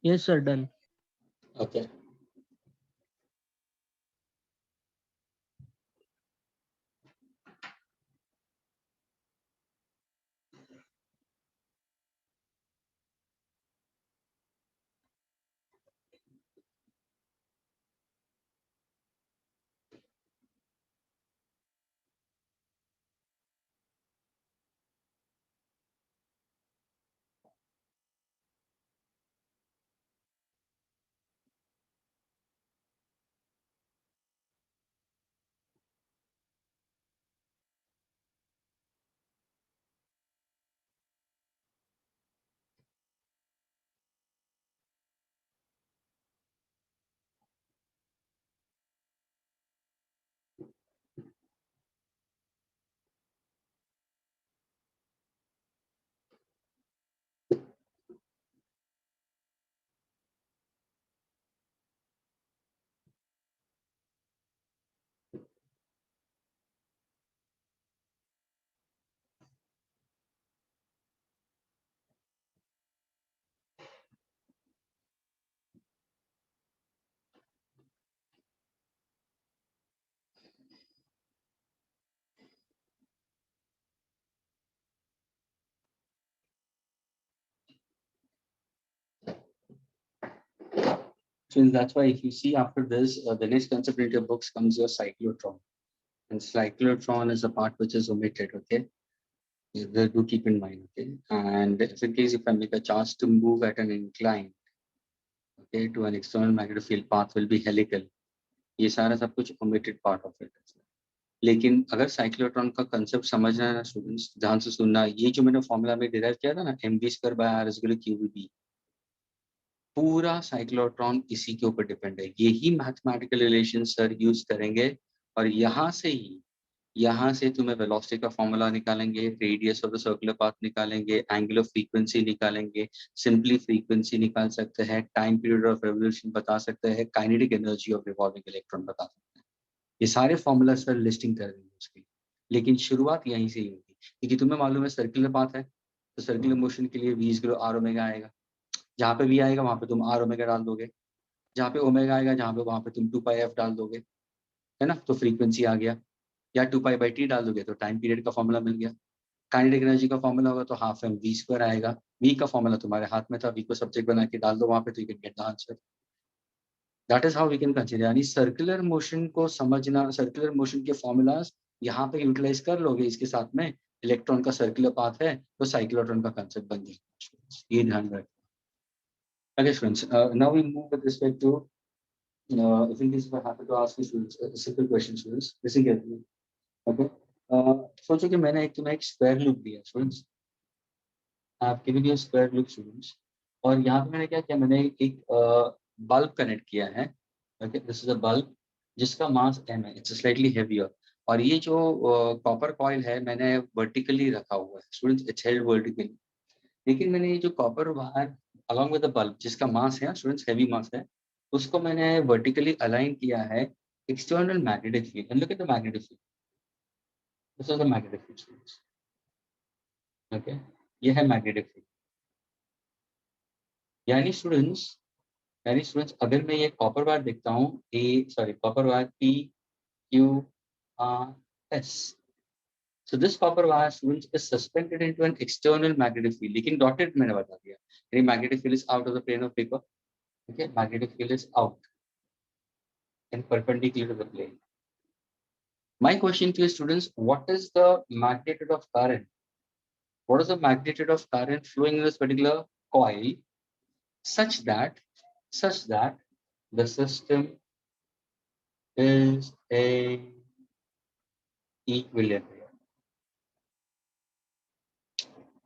Yes, sir, done. Okay. So that's why if you see after this, the next concept in your books comes your cyclotron. And cyclotron is a part which is omitted, okay? Do keep in mind, okay? And if in case if I make a chance to move at an incline, okay, to an external magnetic field path will be helical. ये सारा सब कुछ omitted part of it. लेकिन अगर cyclotron का concept समझना है ना स्टूडेंट्स, ध्यान से सुनना, ये जो मैंने फॉर्मूला में डिराइव किया था ना, mv²/r=qvb, पूरा साइक्लोट्रॉन इसी के ऊपर डिपेंड है। यही मैथमेटिकल रिलेशन सर यूज करेंगे और यहाँ से तुम्हें वेलोसिटी का फॉर्मूला निकालेंगे, radius of the circular path निकालेंगे, एंगल ऑफ फ्रीक्वेंसी निकालेंगे, सिंपली फ्रीक्वेंसी निकाल सकते हैं, टाइम पीरियड ऑफ रेवोल्यूशन बता सकते हैं, kinetic energy of revolving electron बता सकते हैं। ये सारे फॉर्मूला सर लिस्टिंग कर देंगे उसकी, लेकिन शुरुआत यहीं से ही होगी, क्योंकि तुम्हें मालूम है सर्कुलर पाथ है, तो सर्कुलर मोशन के लिए v/r आएगा, जहाँ पे v आएगा वहां पे तुम r ओमेगा डाल दोगे, जहाँ पे ओमेगा आएगा जहाँ पे वहां पे तुम 2πf डाल दोगे, है ना, तो फ्रीक्वेंसी आ गया, या 2π/t डाल दोगे तो टाइम पीरियड का फॉर्मूला मिल गया। काइनेटिक एनर्जी का फॉर्मूला होगा तो हाफ एम v² आएगा, v का फॉर्मूला तुम्हारे हाथ में था, v को सब्जेक्ट बना के डाल दो वहां पे, तो you can get the answer. That is how we can consider, यानी सर्कुलर मोशन को समझना, सर्कुलर मोशन के फॉर्मूलाज यहाँ पे यूटिलाइज कर लोगे, इसके साथ में इलेक्ट्रॉन का सर्कुलर पाथ है तो साइक्लोट्रॉन का कंसेप्ट बन जाएगा, ये ध्यान रखना। Okay, students. Now we move with respect to, if in case if I happen to ask you students a simple question, students, listen carefully. Okay. सोचो कि मैंने तुम्हें एक स्क्वायर लूप दिया, स्टूडेंट्स, आपके भी दिया स्क्वायर लूप स्टूडेंट्स, और यहाँ पे मैंने क्या किया, मैंने एक बल्ब कनेक्ट किया है। Okay, this is a bulb जिसका मास m है, इट्स स्लाइटली हेवियर, और ये जो कॉपर कॉइल है मैंने वर्टिकली रखा हुआ है स्टूडेंट्स, इट्स हेल्ड वर्टिकली, लेकिन मैंने ये जो copper wire along with the bulb जिसका मास है स्टूडेंट्स, हेवी मास है, उसको मैंने वर्टिकली अलाइन किया है external magnetic field. And look at the magnetic field, this is the magnetic field students. Okay, ये है मैग्नेटिक फील्ड, यानी स्टूडेंट्स यानी स्टूडेंट्स अगर मैं ये कॉपर वायर देखता हूँ copper wire PQRS, so this copper wire students is suspended into an external magnetic field. लेकिन dotted मैंने बता दिया, यानी magnetic field is out of the plane of paper. Okay, magnetic field is out and perpendicular to the plane. My question to you students, what is the magnitude of current? What is the magnitude of current flowing in this particular coil such that the system is a equilibrium?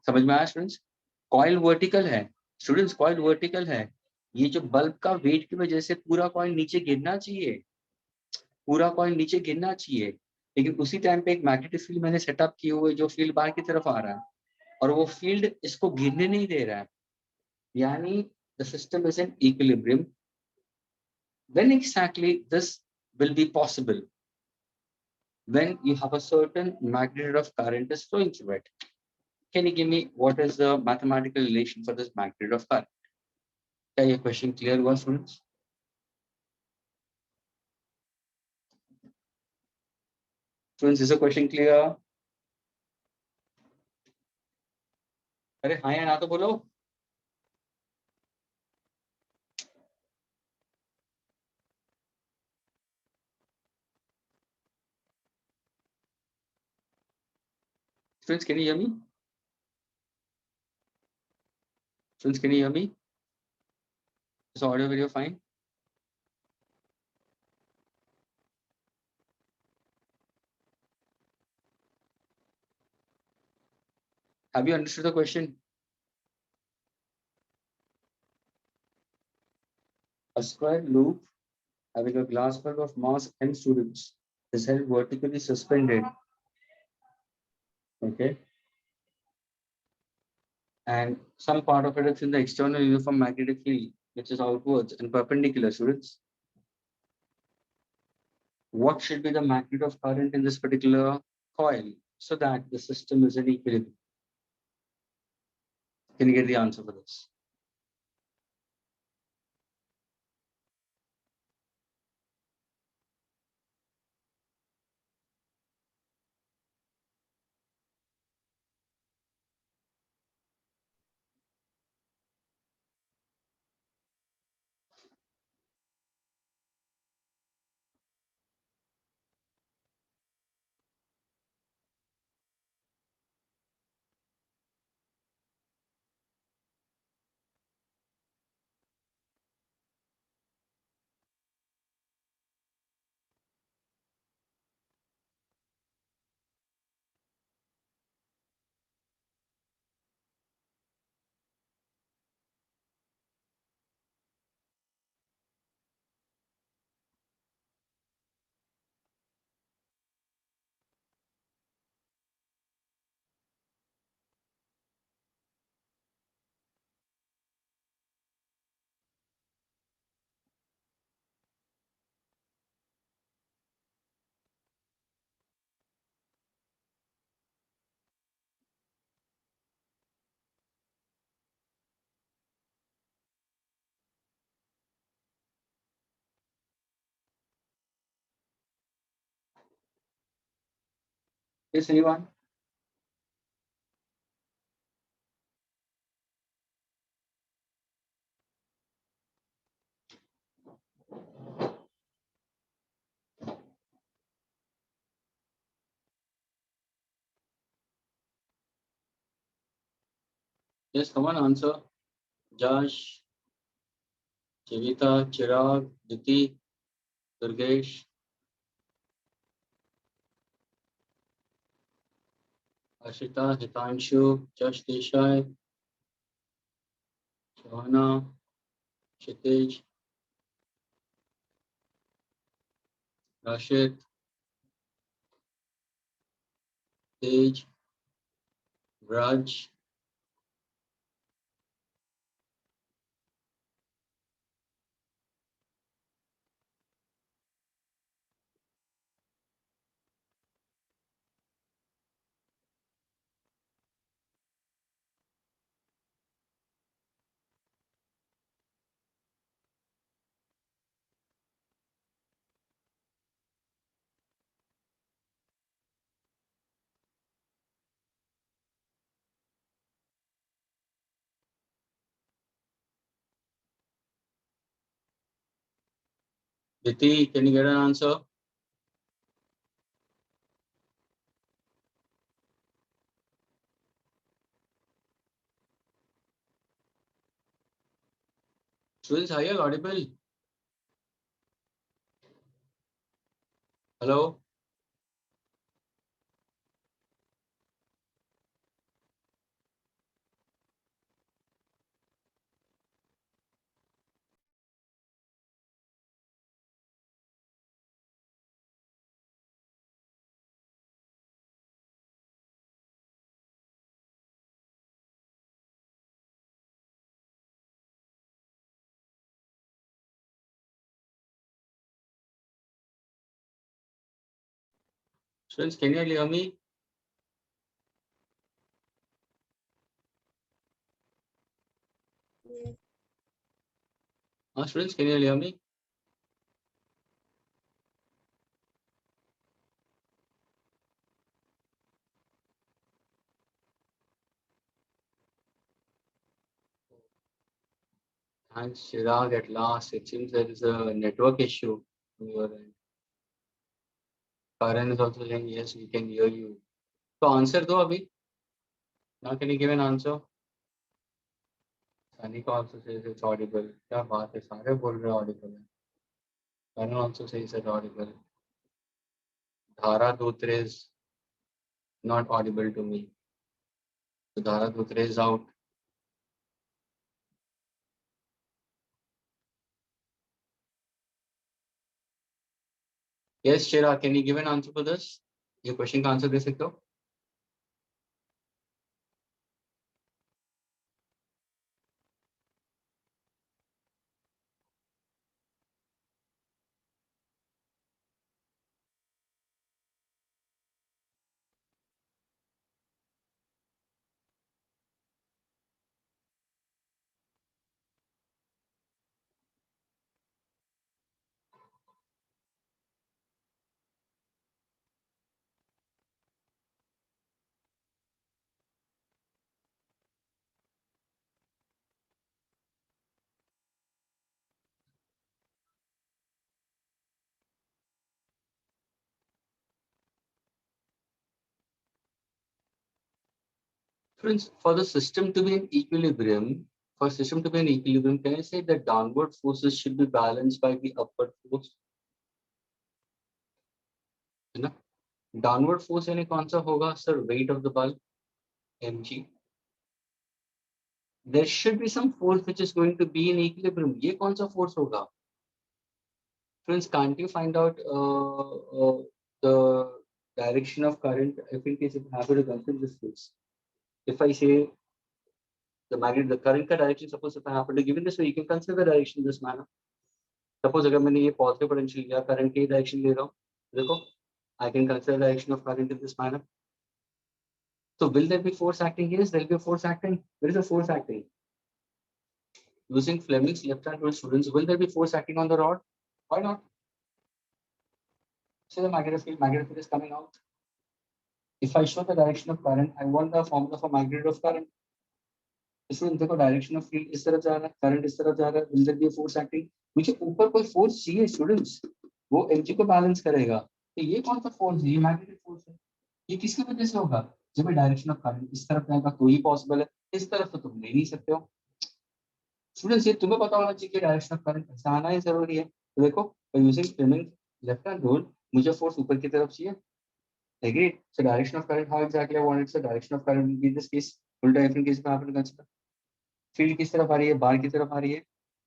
समझ में आया students? Coil vertical है students, coil vertical है. ये जो bulb का wait की वजह से पूरा कॉइल नीचे गिरना चाहिए, पूरा कॉइल नीचे गिरना चाहिए, लेकिन उसी टाइम पे एक मैग्नेटिक फील्ड मैंने सेटअप किए हुए, जो फील्ड बाहर की तरफ आ रहा है और वो फील्ड इसको गिरने नहीं दे रहा है, यानी the system is in equilibrium. When exactly this will be possible? When you have a certain magnitude of current is flowing through it. Can you give me what is the mathematical relation for this magnitude of current? क्या ये question clear हुआ students? Students, is the question clear? अरे हाँ या ना तो बोलो. Students, can you hear me? Students, can you hear me? Is the audio video fine? Have you understood the question? A square loop having a glass bulb of mass n students is held vertically suspended. Okay. And some part of it is in the external uniform magnetic field, which is outwards and perpendicular, students. What should be the magnitude of current in this particular coil so that the system is in equilibrium? Can you get the answer for this? Yes, anyone? Yes, come on, answer. Josh, Chivita, Chirag, Diti, Durgesh, Ashita, Hitanshu, Josh Desai, Johanna, Kshitij, Rashid, Tej, Raj, Diti, can you get an answer? Students, are you audible? Hello? Students, can you hear me? Yes. Students, can you hear me? Thanks, Chirag. At last, it seems there is a network issue on your end. Karan is also saying yes, we can hear you. So answer do abhi. Now can you give an answer? Sunny also says it's audible. क्या बात है सारे बोल रहे audible है. Karan also says it's audible. Dhara Dhutre is not audible to me. So Dhara Dhutre is out. Yes, Shira, can you give an answer for this? ये question का answer दे सकते हो? Friends, for the system to be in equilibrium, can I say that downward forces should be balanced by the upward force? है ना? Downward force यानी कौन सा होगा? Sir, weight of the bulb, mg. There should be some force which is going to be in equilibrium. ये कौन सा force होगा? Friends, can't you find out the direction of current if in case if I have to consider this case? If I say the current का direction, suppose if I happen to give it this way, you can consider the direction in this manner. Suppose अगर मैंने ये positive potential लिया, current की direction ले रहा हूँ, देखो, I can consider the direction of current in this manner. So will there be force acting? Yes, there will be a force acting. There is a force acting. Using Fleming's left-hand rule, students, will there be force acting on the rod? Why not? So the magnetic field is coming out. If I show the direction of current, I want the formula for magnitude of current. इसमें देखो direction of field इस तरफ जा रहा है, current इस तरफ जा रहा है, will there be a force acting? मुझे ऊपर कोई फोर्स चाहिए स्टूडेंट्स, वो एनर्जी को बैलेंस करेगा. तो ये कौन सा फोर्स है? ये मैग्नेटिक फोर्स है. ये किसकी वजह से होगा? जब ये डायरेक्शन ऑफ करंट इस तरफ जाएगा तो ही पॉसिबल है, इस तरफ तो तुम ले नहीं सकते हो. स्टूडेंट्स ये तुम्हें पता होना चाहिए कि डायरेक्शन ऑफ करंट ऐसा आना ही जरूरी है. तो देखो using Fleming left hand rule, मुझे फोर्स ऊपर की तरफ चाहिए. Agree? So direction of current, how exactly I want it, so direction of current will be this case. उल्टा डिफरेंट केस में आपने कंसीडर फील्ड किस तरफ आ रही है? बाहर की तरफ आ रही है.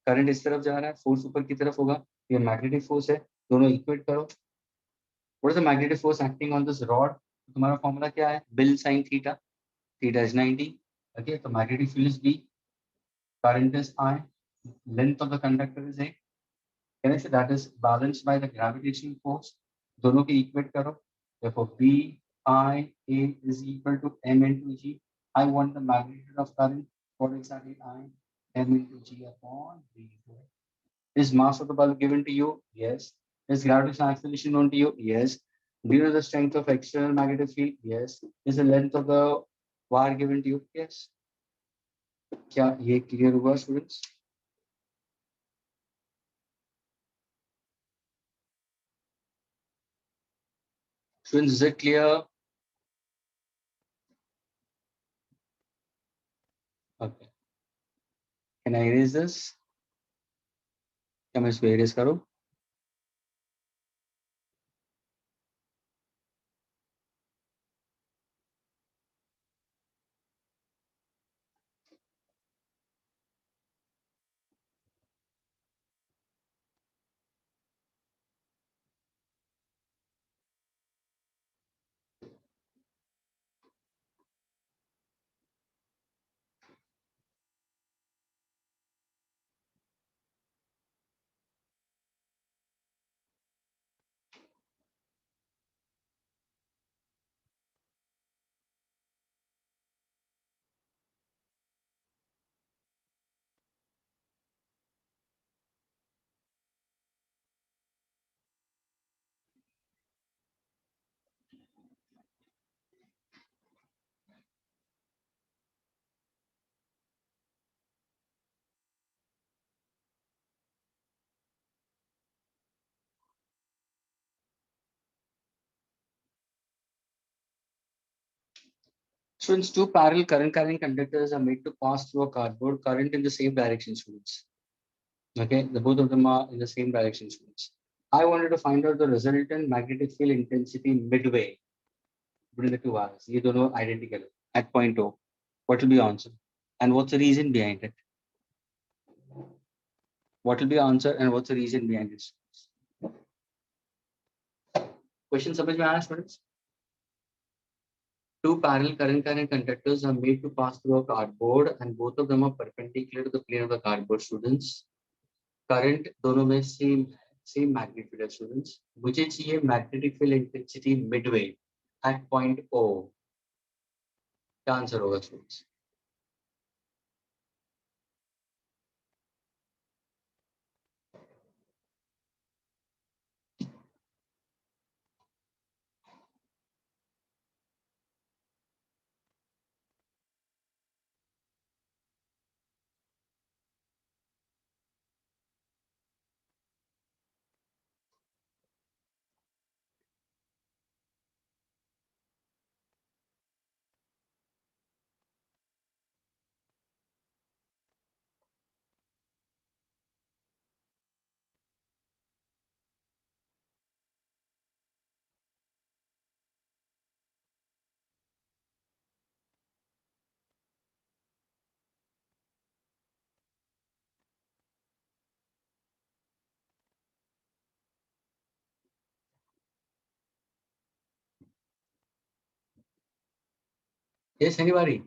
करंट इस तरफ जा रहा है, फोर्स ऊपर की तरफ होगा. ये मैग्नेटिक फोर्स है, दोनों इक्वेट करो. What is the magnetic force acting on this rod? तुम्हारा फॉर्मूला क्या है? B I L sine theta, theta is 90. Okay, तो magnetic field is B, current is I, length of the conductor is A. Can I say that is balanced by the gravitational force? दोनों के equate करो. देखो B I A is equal to M into G. I want the magnitude of current. What exactly I m into g upon v. Is mass of the bulb given to you? Yes. Is gravitational acceleration known to you? Yes. Do you know the strength of external magnetic field? Yes. Is the length of the wire given to you? Yes. क्या ये clear हुआ students? Students, is it clear? Okay. Can I erase this? क्या मैं इसको erase करूँ? Students, two parallel current carrying conductors are made to pass through a cardboard current in the same direction, students. Okay, the both of them are in the same direction, students. I wanted to find out the resultant magnetic field intensity midway between the two wires. These are identical at point O. What will be the answer? And what's the reason behind it? What will be the answer and what's the reason behind it? Question समझ में आया, students? Two parallel current carrying conductors are made to pass through a cardboard and both of them are perpendicular to the plane of the cardboard, students. Current दोनों में same magnitude है, students. मुझे चाहिए magnetic field intensity midway at point O. क्या answer होगा, students? Yes, anybody?